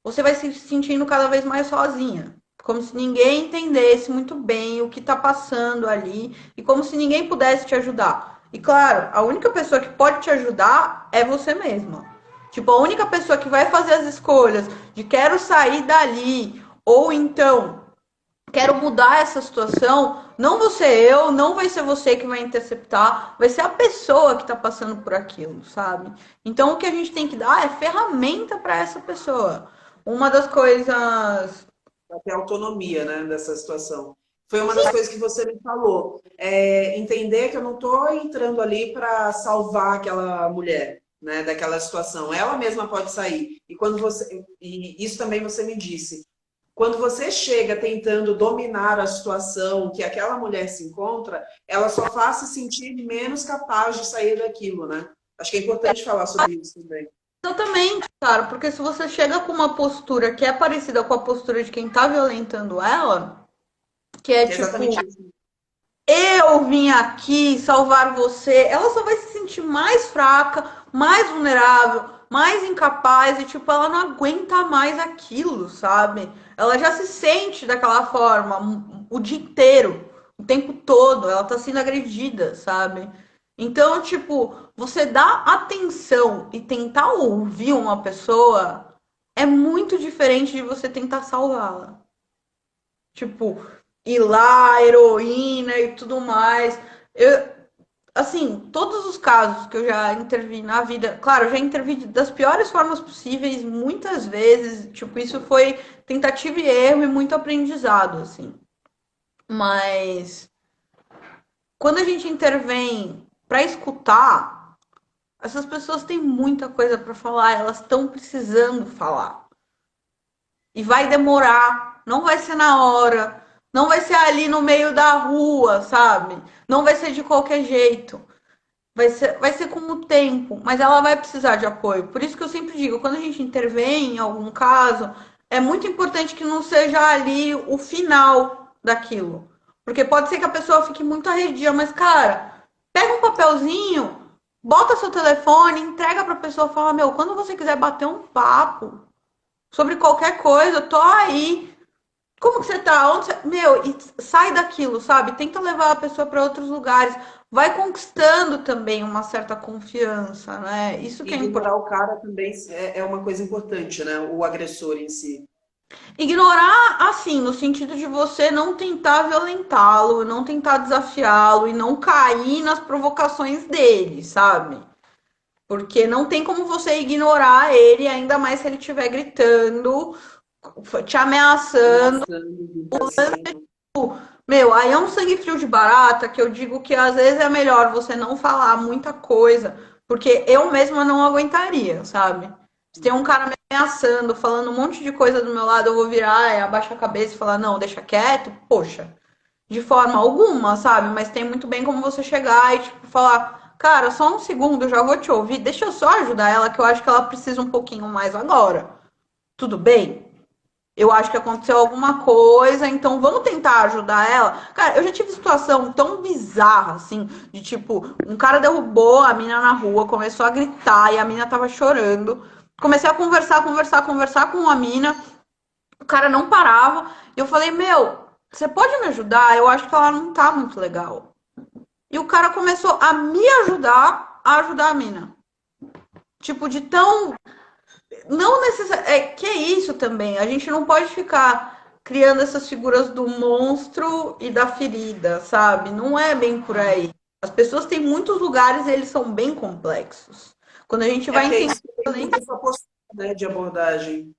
você vai se sentindo cada vez mais sozinha. Como se ninguém entendesse muito bem o que tá passando ali e como se ninguém pudesse te ajudar. E claro, a única pessoa que pode te ajudar é você mesma. Tipo, a única pessoa que vai fazer as escolhas de quero sair dali ou então quero mudar essa situação, não vou ser eu, não vai ser você que vai interceptar, vai ser a pessoa que está passando por aquilo, sabe? Então o que a gente tem que dar é ferramenta para essa pessoa. Uma das coisas. Até autonomia, né, dessa situação. Foi uma das coisas que você me falou. Entender que eu não estou entrando ali para salvar aquela mulher, né, daquela situação. Ela mesma pode sair. E isso também você me disse. Quando você chega tentando dominar a situação que aquela mulher se encontra, ela só faz se sentir menos capaz de sair daquilo, né? Acho que é importante falar sobre isso também. Exatamente, cara, porque se você chega com uma postura que é parecida com a postura de quem tá violentando ela, que é É tipo, exatamente isso. eu vim aqui salvar você, ela só vai se sentir mais fraca, mais vulnerável, mais incapaz e, tipo, ela não aguenta mais aquilo, sabe? Ela já se sente daquela forma o dia inteiro, o tempo todo, ela tá sendo agredida, sabe? Então, tipo, você dá atenção e tentar ouvir uma pessoa é muito diferente de você tentar salvá-la. Tipo, ir lá, heroína e tudo mais. Eu, assim, todos os casos que eu já intervi na vida, claro, eu já intervi das piores formas possíveis, muitas vezes, tipo, isso foi tentativa e erro e muito aprendizado, assim. Mas quando a gente intervém para escutar, essas pessoas têm muita coisa para falar, elas estão precisando falar. E vai demorar, não vai ser na hora, não vai ser ali no meio da rua, sabe? Não vai ser de qualquer jeito. Vai ser com o tempo, mas ela vai precisar de apoio. Por isso que eu sempre digo, quando a gente intervém em algum caso, é muito importante que não seja ali o final daquilo. Porque pode ser que a pessoa fique muito arredia, mas, cara, pega um papelzinho, bota seu telefone, entrega pra pessoa e fala, meu, quando você quiser bater um papo sobre qualquer coisa, eu tô aí. Como que você tá? Onde você... Meu, e sai daquilo, sabe? Tenta levar a pessoa para outros lugares. Vai conquistando também uma certa confiança, né? Isso que E é importante. ignorar o cara também é uma coisa importante, né? O agressor em si. Ignorar, assim, no sentido de você não tentar violentá-lo, não tentar desafiá-lo e não cair nas provocações dele, sabe? Porque não tem como você ignorar ele, ainda mais se ele estiver gritando, te ameaçando. Ameaçando, pra cima. Meu, aí é um sangue frio de barata que eu digo que às vezes é melhor você não falar muita coisa, porque eu mesma não aguentaria, sabe? Se tem um cara me ameaçando, falando um monte de coisa do meu lado, eu vou virar, abaixar a cabeça e falar, não, deixa quieto, poxa, de forma alguma, sabe? Mas tem muito bem como você chegar e, tipo, falar, cara, só um segundo, eu já vou te ouvir, deixa eu só ajudar ela, que eu acho que ela precisa um pouquinho mais agora. Tudo bem? Eu acho que aconteceu alguma coisa, então vamos tentar ajudar ela. Cara, eu já tive situação tão bizarra, assim, de tipo, um cara derrubou a mina na rua, começou a gritar e a mina tava chorando. Comecei a conversar com a mina, o cara não parava. E eu falei, meu, você pode me ajudar? Eu acho que ela não tá muito legal. E o cara começou a me ajudar a ajudar a mina. Tipo, de tão não necessariamente. É que é isso também. A gente não pode ficar criando essas figuras do monstro e da ferida, sabe? Não é bem por aí. As pessoas têm muitos lugares e eles são bem complexos. Quando a gente É vai porque entender. isso tem muito a sua postura, né, de abordagem.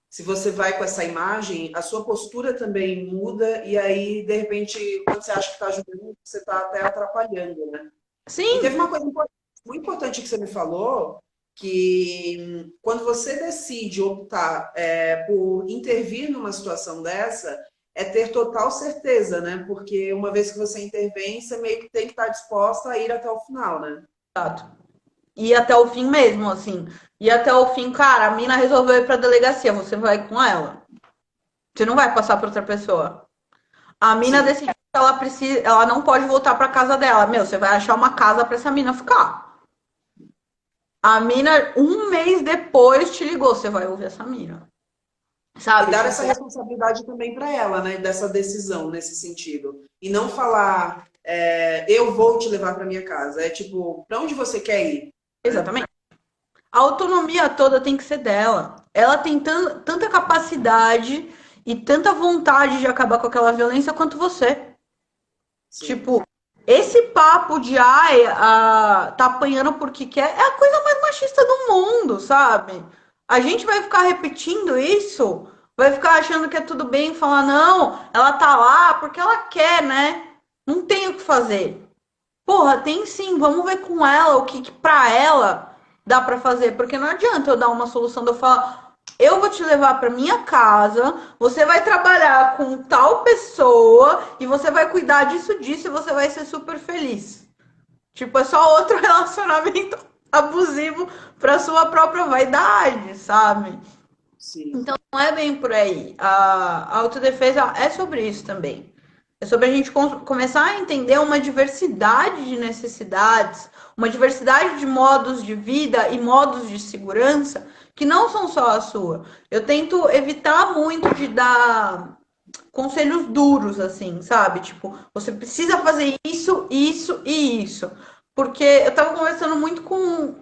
Se você vai com essa imagem, a sua postura também muda, e aí, de repente, quando você acha que está ajudando, você está até atrapalhando, né? E teve Sim, uma coisa muito importante que você me falou, que quando você decide optar por intervir numa situação dessa, é ter total certeza, né? Porque uma vez que você intervém, você meio que tem que estar disposta a ir até o final, né? exato. E até o fim mesmo, assim. E até o fim, cara, a mina resolveu ir pra delegacia. Você vai com ela. Você não vai passar pra outra pessoa. A mina Sim. decidiu que ela precisa, ela não pode voltar pra casa dela. Meu, você vai achar uma casa pra essa mina ficar. A mina, um mês depois, te ligou. Você vai ouvir essa mina. E Sabe? dar Tipo, essa responsabilidade também para ela, né? Dessa decisão nesse sentido. E não falar, eu vou te levar para minha casa. É tipo, para onde você quer ir? Né? exatamente. A autonomia toda tem que ser dela. Ela tem tanta capacidade e tanta vontade de acabar com aquela violência quanto você. Sim. Tipo, esse papo de ai, tá apanhando porque quer é a coisa mais machista do mundo, sabe? A gente vai ficar repetindo isso, vai ficar achando que é tudo bem, falar, não, ela tá lá porque ela quer, né? Não tem o que fazer. Porra, tem sim, vamos ver com ela o que pra ela dá pra fazer, porque não adianta eu dar uma solução de eu falar, eu vou te levar pra minha casa, você vai trabalhar com tal pessoa e você vai cuidar disso, disso e você vai ser super feliz. Tipo, é só outro relacionamento abusivo pra sua própria vaidade, sabe? Sim. Então não é bem por aí. A autodefesa é sobre isso também. É sobre a gente começar a entender uma diversidade de necessidades, uma diversidade de modos de vida e modos de segurança que não são só a sua. Eu tento evitar muito de dar conselhos duros, assim, sabe? Tipo, você precisa fazer isso, isso e isso. Porque eu tava conversando muito com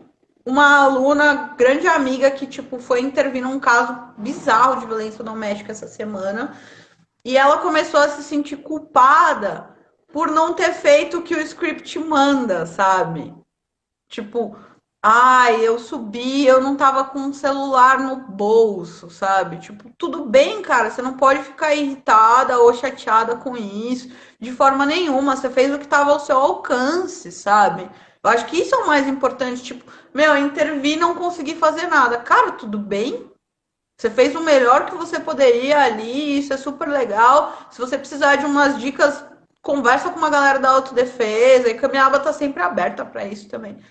uma aluna, grande amiga, que, tipo, foi intervir num caso bizarro de violência doméstica essa semana. E ela começou a se sentir culpada por não ter feito o que o script manda, sabe? Tipo, ai, eu subi, eu não tava com o celular no bolso, sabe? Tipo, tudo bem, cara, você não pode ficar irritada ou chateada com isso, de forma nenhuma. Você fez o que tava ao seu alcance, sabe? Eu acho que isso é o mais importante. Tipo, meu, intervir e não consegui fazer nada. Cara, tudo bem? Você fez o melhor que você poderia ali, isso é super legal. Se você precisar de umas dicas, conversa com uma galera da autodefesa, e Caminhaba tá sempre aberta para isso também.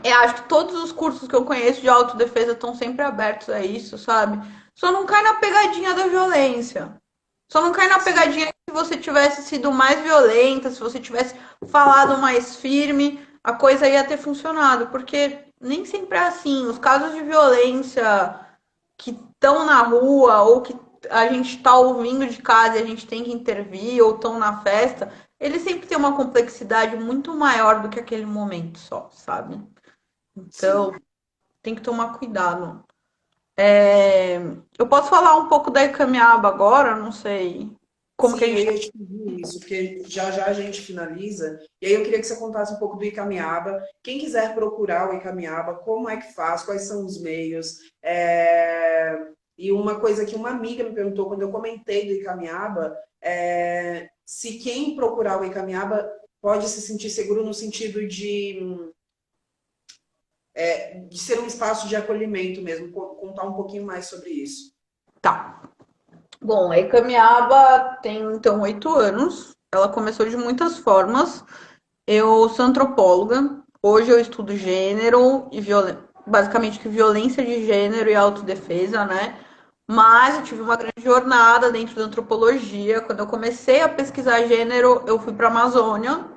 Eu acho que todos os cursos que eu conheço de autodefesa estão sempre abertos a isso, sabe? Só não cai na pegadinha da violência. Só não cai na Sim, pegadinha que se você tivesse sido mais violenta, se você tivesse falado mais firme, a coisa ia ter funcionado. Porque nem sempre é assim. Os casos de violência que estão na rua ou que a gente está ouvindo de casa e a gente tem que intervir ou estão na festa, eles sempre têm uma complexidade muito maior do que aquele momento só, sabe? Então, sim. tem que tomar cuidado. É, eu posso falar um pouco da Icamiaba agora? Não sei como que a Sim, eu gente. ia te pedir isso, porque já já a gente finaliza. E aí eu queria que você contasse um pouco do Icamiaba. Quem quiser procurar o Icamiaba, como é que faz, quais são os meios. E uma coisa que uma amiga me perguntou quando eu comentei do Icamiaba, se quem procurar o Icamiaba pode se sentir seguro no sentido de ser um espaço de acolhimento mesmo. Contar um pouquinho mais sobre isso. Tá. Bom, a Icamiaba tem então 8 anos. Ela começou de muitas formas. Eu sou antropóloga. Hoje eu estudo gênero e basicamente que violência de gênero e autodefesa, né? Mas eu tive uma grande jornada dentro da antropologia. Quando eu comecei a pesquisar gênero, eu fui para a Amazônia,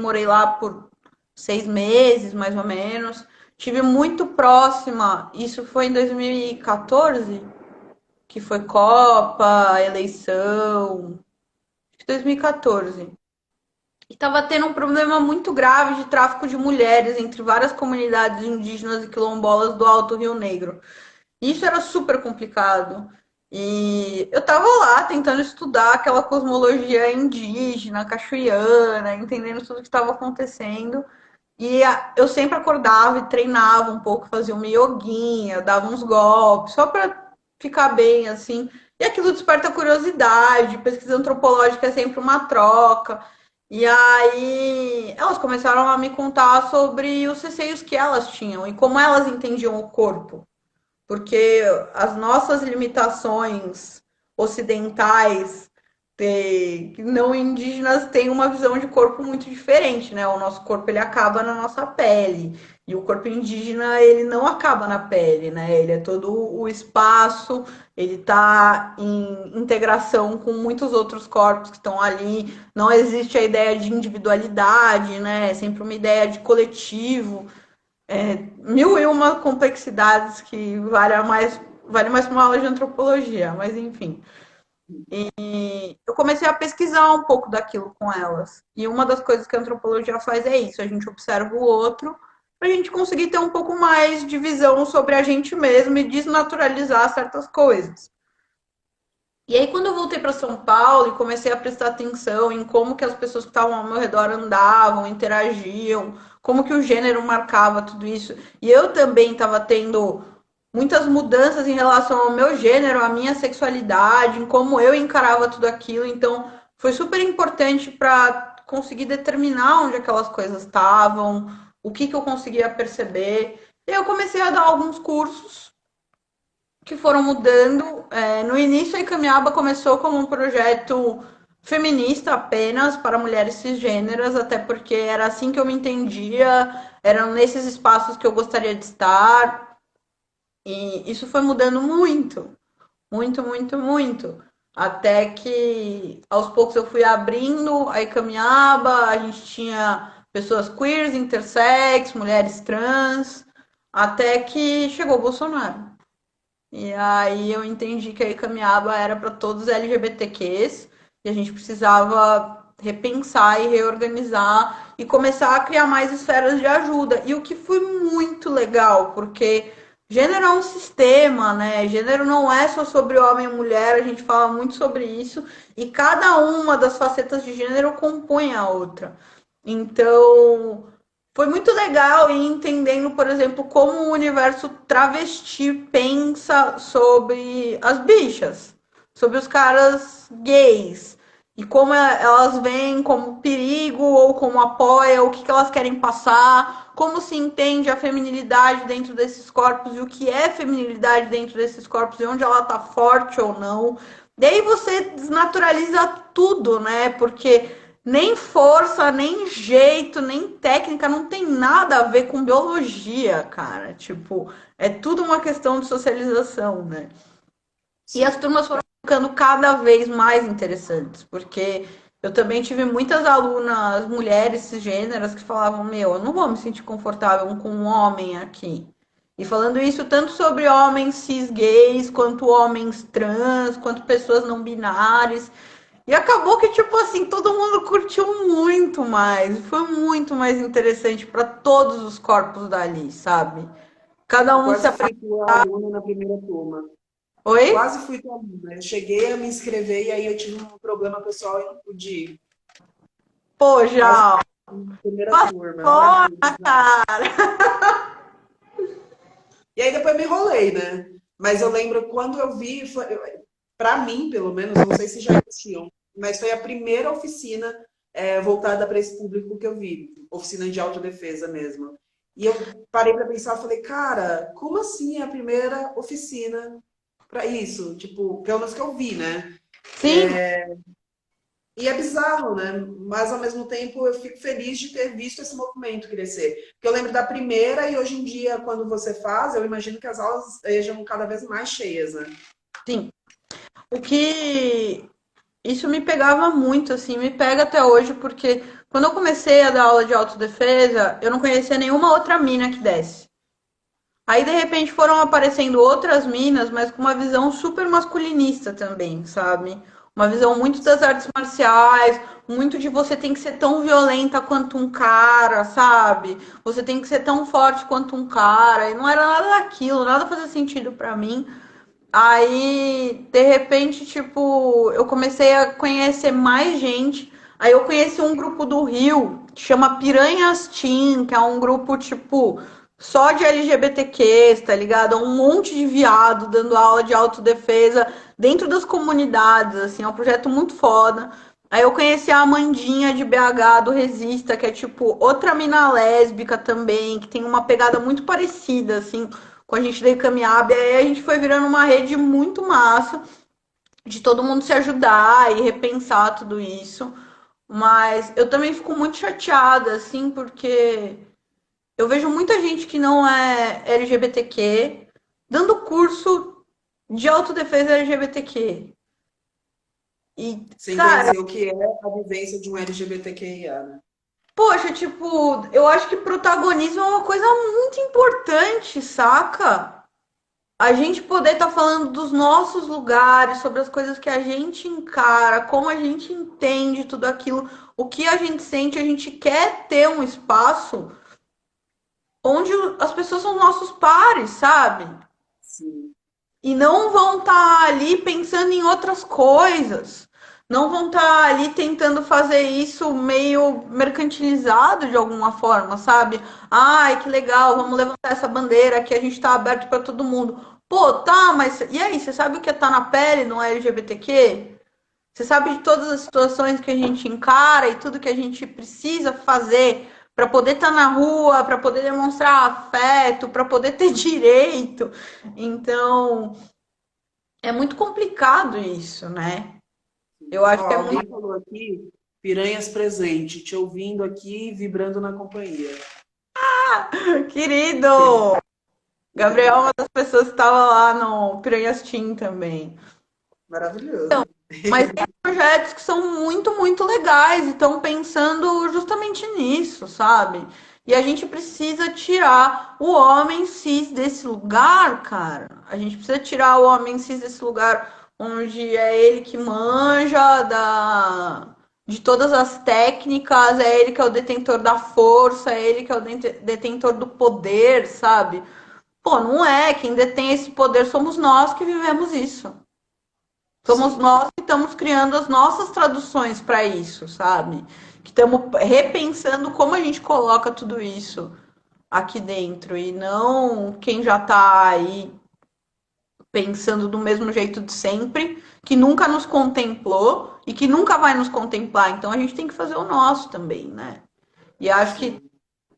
morei lá por 6 meses, mais ou menos. Tive muito próxima, isso foi em 2014, que foi Copa, eleição, 2014. E estava tendo um problema muito grave de tráfico de mulheres entre várias comunidades indígenas e quilombolas do Alto Rio Negro. Isso era super complicado. E eu estava lá tentando estudar aquela cosmologia indígena, cachoeirana, entendendo tudo que estava acontecendo. E eu sempre acordava e treinava um pouco, fazia uma yoguinha, dava uns golpes, só para ficar bem assim. E aquilo desperta curiosidade, pesquisa antropológica é sempre uma troca. E aí elas começaram a me contar sobre os receios que elas tinham e como elas entendiam o corpo. Porque as nossas limitações ocidentais não indígenas têm uma visão de corpo muito diferente, né? O nosso corpo ele acaba na nossa pele e o corpo indígena ele não acaba na pele, né? Ele é todo o espaço, ele está em integração com muitos outros corpos que estão ali. Não existe a ideia de individualidade, né? É sempre uma ideia de coletivo. Mil e uma complexidades que vale mais para uma aula de antropologia, mas enfim. Eu comecei a pesquisar um pouco daquilo com elas. E uma das coisas que a antropologia faz é isso: a gente observa o outro para a gente conseguir ter um pouco mais de visão sobre a gente mesmo e desnaturalizar certas coisas. E aí, quando eu voltei para São Paulo e comecei a prestar atenção em como que as pessoas que estavam ao meu redor andavam, interagiam, como que o gênero marcava tudo isso, e eu também estava tendo muitas mudanças em relação ao meu gênero, à minha sexualidade, em como eu encarava tudo aquilo. Então, foi super importante para conseguir determinar onde aquelas coisas estavam, o que eu conseguia perceber. E eu comecei a dar alguns cursos que foram mudando. No início, a Icamiaba começou como um projeto feminista apenas para mulheres cisgêneras, até porque era assim que eu me entendia, eram nesses espaços que eu gostaria de estar. E isso foi mudando muito, muito, muito, muito. Até que aos poucos eu fui abrindo a Icamiaba, a gente tinha pessoas queers, intersex, mulheres trans, até que chegou o Bolsonaro. E aí eu entendi que a Icamiaba era para todos os LGBTQs e a gente precisava repensar e reorganizar e começar a criar mais esferas de ajuda. E o que foi muito legal, porque gênero é um sistema, né? Gênero não é só sobre homem e mulher, a gente fala muito sobre isso, e cada uma das facetas de gênero compõe a outra. Então, foi muito legal ir entendendo, por exemplo, como o universo travesti pensa sobre as bichas, sobre os caras gays, e como elas veem como perigo ou como apoia, o que que elas querem passar, como se entende a feminilidade dentro desses corpos e o que é feminilidade dentro desses corpos e onde ela tá forte ou não. Daí você desnaturaliza tudo, né? Porque nem força, nem jeito, nem técnica, não tem nada a ver com biologia, cara. Tipo, é tudo uma questão de socialização, né? E as Sim. turmas foram ficando cada vez mais interessantes, porque eu também tive muitas alunas mulheres cisgêneras que falavam: Meu, eu não vou me sentir confortável com um homem aqui. E falando isso tanto sobre homens cis gays, quanto homens trans, quanto pessoas não binárias. E acabou que, tipo assim, todo mundo curtiu muito mais. Foi muito mais interessante para todos os corpos dali, sabe? Cada Eu um se. quase fui tua aluna na primeira turma. Oi? Quase fui tua aluna. Eu cheguei a me inscrever e aí eu tive um problema pessoal e não pude ir. Pô, Quase já. fui na primeira turma. Ai, Fora, meu Deus. cara. E aí depois me enrolei, né? Mas eu lembro quando eu vi, para mim, pelo menos, não sei se já existiam, mas foi a primeira oficina voltada para esse público que eu vi, oficina de autodefesa mesmo. E eu parei para pensar, falei, cara, como assim é a primeira oficina para isso? Tipo, pelo menos que eu vi, né? Sim, E é bizarro, né? Mas ao mesmo tempo eu fico feliz de ter visto esse movimento crescer. Porque eu lembro da primeira e hoje em dia, quando você faz, eu imagino que as aulas sejam cada vez mais cheias, né? sim. O que isso me pegava muito, assim, me pega até hoje, porque quando eu comecei a dar aula de autodefesa, eu não conhecia nenhuma outra mina que desse. Aí, de repente, foram aparecendo outras minas, mas com uma visão super masculinista também, sabe? Uma visão muito das artes marciais, muito de você tem que ser tão violenta quanto um cara, sabe? Você tem que ser tão forte quanto um cara. E não era nada daquilo, nada fazia sentido pra mim. Aí, de repente, tipo, eu comecei a conhecer mais gente. Aí eu conheci um grupo do Rio que chama Piranhas Team, que é um grupo, tipo, só de LGBTQs, tá ligado? É um monte de viado dando aula de autodefesa dentro das comunidades, assim, é um projeto muito foda. Aí eu conheci a Amandinha de BH do Resista, que é tipo outra mina lésbica também, que tem uma pegada muito parecida, assim, com a gente da Icamiab. E aí a gente foi virando uma rede muito massa de todo mundo se ajudar e repensar tudo isso. Mas eu também fico muito chateada, assim, porque eu vejo muita gente que não é LGBTQ dando curso de autodefesa LGBTQ. E, Sem cara, conhecer o que é a vivência de um LGBTQIA, né? poxa, tipo, eu acho que protagonismo é uma coisa muito importante, saca? A gente poder estar falando dos nossos lugares, sobre as coisas que a gente encara, como a gente entende tudo aquilo, o que a gente sente, a gente quer ter um espaço onde as pessoas são nossos pares, sabe? Sim. E não vão estar ali pensando em outras coisas. Não vão estar ali tentando fazer isso meio mercantilizado de alguma forma, sabe? Ai, que legal, vamos levantar essa bandeira que a gente está aberto para todo mundo. Pô, tá, mas e aí, você sabe o que é estar na pele no LGBTQ? Você sabe de todas as situações que a gente encara e tudo que a gente precisa fazer para poder estar na rua, para poder demonstrar afeto, para poder ter direito. Então, é muito complicado isso, né? Eu Ó, acho que é alguém muito. falou aqui, piranhas presente, te ouvindo aqui, vibrando na companhia. Querido! Gabriel é uma das pessoas que estava lá no Piranhas Team também. Maravilhoso. Mas tem projetos que são muito, muito legais e estão pensando justamente nisso, sabe? E a gente precisa tirar o homem cis desse lugar, cara. A gente precisa tirar o homem cis desse lugar onde é ele que manja de todas as técnicas, é ele que é o detentor da força, é ele que é o detentor do poder, sabe? Pô, não é. Quem detém esse poder somos nós que vivemos isso. Somos Sim. nós que estamos criando as nossas traduções para isso, sabe? Que estamos repensando como a gente coloca tudo isso aqui dentro e não quem já está aí pensando do mesmo jeito de sempre, que nunca nos contemplou e que nunca vai nos contemplar. Então a gente tem que fazer o nosso também, né? E acho que Sim.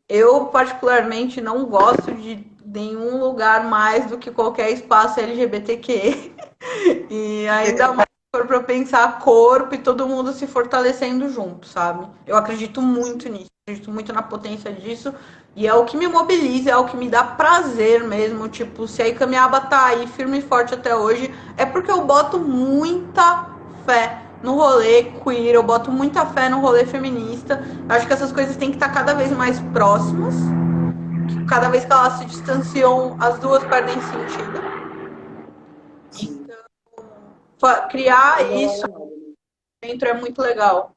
eu, particularmente, não gosto de nenhum lugar mais do que qualquer espaço LGBTQ. E ainda mais se for para pensar corpo e todo mundo se fortalecendo junto, sabe? Eu acredito muito nisso, acredito muito na potência disso. E é o que me mobiliza, é o que me dá prazer mesmo. Tipo, se a Icamiaba tá aí firme e forte até hoje, é porque eu boto muita fé no rolê queer, eu boto muita fé no rolê feminista. Eu acho que essas coisas têm que estar cada vez mais próximas. Cada vez que elas se distanciam, as duas perdem sentido. Sim. Criar Igual a isso Renata, né? dentro é muito legal.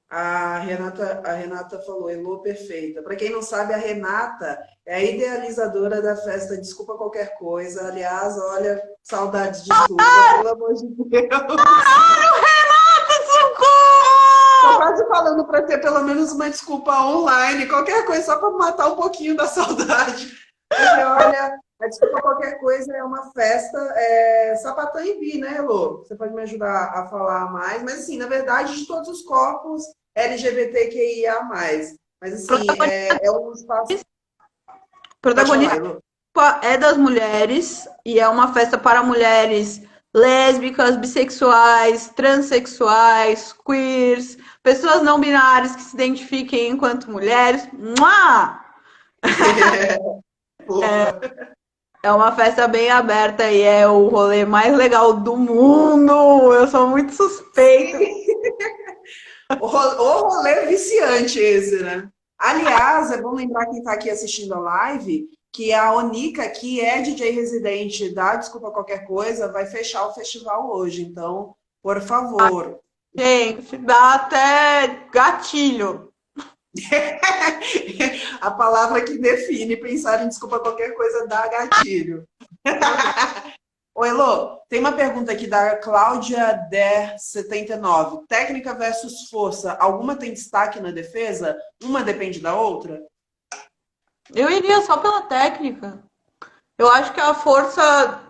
A Renata falou, Elô perfeita. Para quem não sabe, a Renata é a idealizadora da festa Desculpa Qualquer Coisa. Aliás, olha, saudades, desculpa, pelo amor de Deus. Tô Socorro! quase falando para ter pelo menos uma desculpa online, qualquer coisa, só para matar um pouquinho da saudade. Porque, olha, a Desculpa Qualquer Coisa é uma festa sapatão e bi, né, Elô? Você pode me ajudar a falar mais, mas assim, na verdade, de todos os corpos LGBTQIA+. Mas assim, é um espaço. Pode falar, Protagonista Elô. é das mulheres e é uma festa para mulheres lésbicas, bissexuais, transexuais, queers, pessoas não binárias que se identifiquem enquanto mulheres. Mua! Fofa. É uma festa bem aberta e é o rolê mais legal do mundo. Eu sou muito suspeita. Sim. O rolê viciante esse, né? Aliás, é bom lembrar quem está aqui assistindo a live que a Onica, que é DJ residente da Desculpa Qualquer Coisa, vai fechar o festival hoje. Então, por favor. Gente, dá até gatilho. A palavra que define pensar em Desculpa Qualquer Coisa dá gatilho. Oi, Elô, tem uma pergunta aqui da Cláudia Der79. Técnica versus força, alguma tem destaque na defesa? Uma depende da outra? Eu iria só pela técnica. Eu acho que a força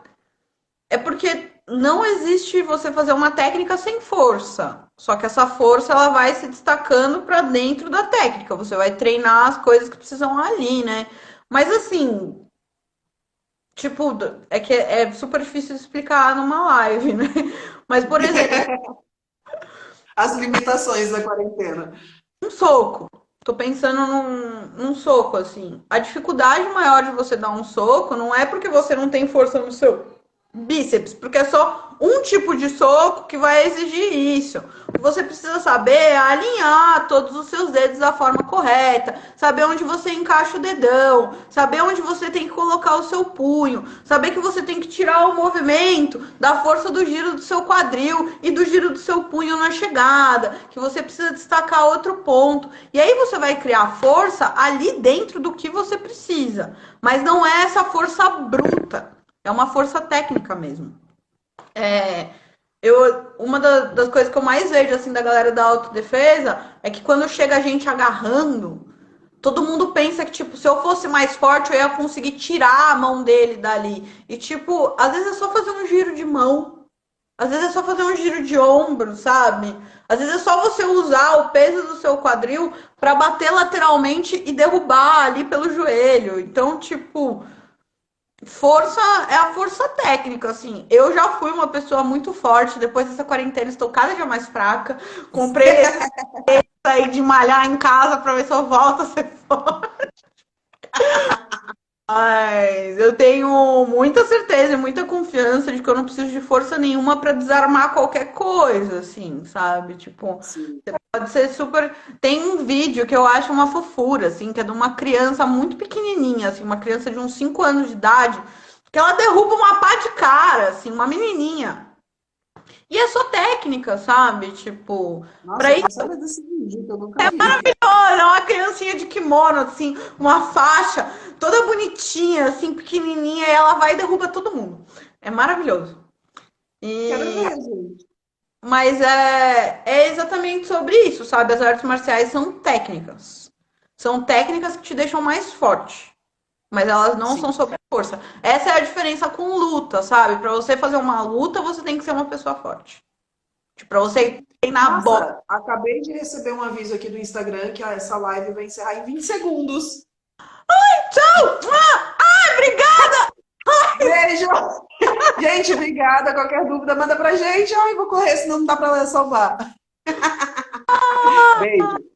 é porque não existe você fazer uma técnica sem força. Só que essa força ela vai se destacando para dentro da técnica. Você vai treinar as coisas que precisam ali, né? Mas assim, tipo, é que é super difícil de explicar numa live, né? Mas, por exemplo, As limitações da quarentena. um soco. Tô pensando num soco, assim. A dificuldade maior de você dar um soco não é porque você não tem força no seu bíceps, porque é só um tipo de soco que vai exigir isso. O que você precisa saber é alinhar todos os seus dedos da forma correta, saber onde você encaixa o dedão, saber onde você tem que colocar o seu punho, saber que você tem que tirar o movimento da força do giro do seu quadril e do giro do seu punho na chegada, que você precisa destacar outro ponto. E aí você vai criar força ali dentro do que você precisa, mas não é essa força bruta. É uma força técnica mesmo. Uma das coisas que eu mais vejo assim da galera da autodefesa é que quando chega a gente agarrando, todo mundo pensa que, tipo, se eu fosse mais forte, eu ia conseguir tirar a mão dele dali. E, tipo, às vezes é só fazer um giro de mão. Às vezes é só fazer um giro de ombro, sabe? Às vezes é só você usar o peso do seu quadril para bater lateralmente e derrubar ali pelo joelho. Então, tipo, força é a força técnica, assim. Eu já fui uma pessoa muito forte, depois dessa quarentena estou cada dia mais fraca. Comprei esse aí de malhar em casa para ver se eu volto a ser forte. Mas eu tenho muita certeza e muita confiança de que eu não preciso de força nenhuma para desarmar qualquer coisa, assim, sabe? Tipo, Sim. pode ser super. Tem um vídeo que eu acho uma fofura, assim, que é de uma criança muito pequenininha, assim, uma criança de uns 5 anos de idade, que ela derruba uma pá de cara, assim, uma menininha. E é só técnica, sabe? Tipo, Nossa, pra eu ir quero saber desse vídeo que eu nunca vi. olha, uma criancinha de kimono, assim, uma faixa. toda bonitinha, assim, pequenininha, e ela vai e derruba todo mundo. É maravilhoso. Quero E ver, gente. Mas é exatamente sobre isso, sabe? As artes marciais são técnicas. São técnicas que te deixam mais forte. Mas elas não são Sim. sobre força. Essa é a diferença com luta, sabe? Pra você fazer uma luta, você tem que ser uma pessoa forte. Tipo, pra você treinar boxe. Nossa, acabei de receber um aviso aqui do Instagram que essa live vai encerrar em 20 segundos. Tchau! Ah, obrigada! Beijo! Gente, obrigada. Qualquer dúvida, manda pra gente. Ai, vou correr, senão não dá pra salvar. Beijo.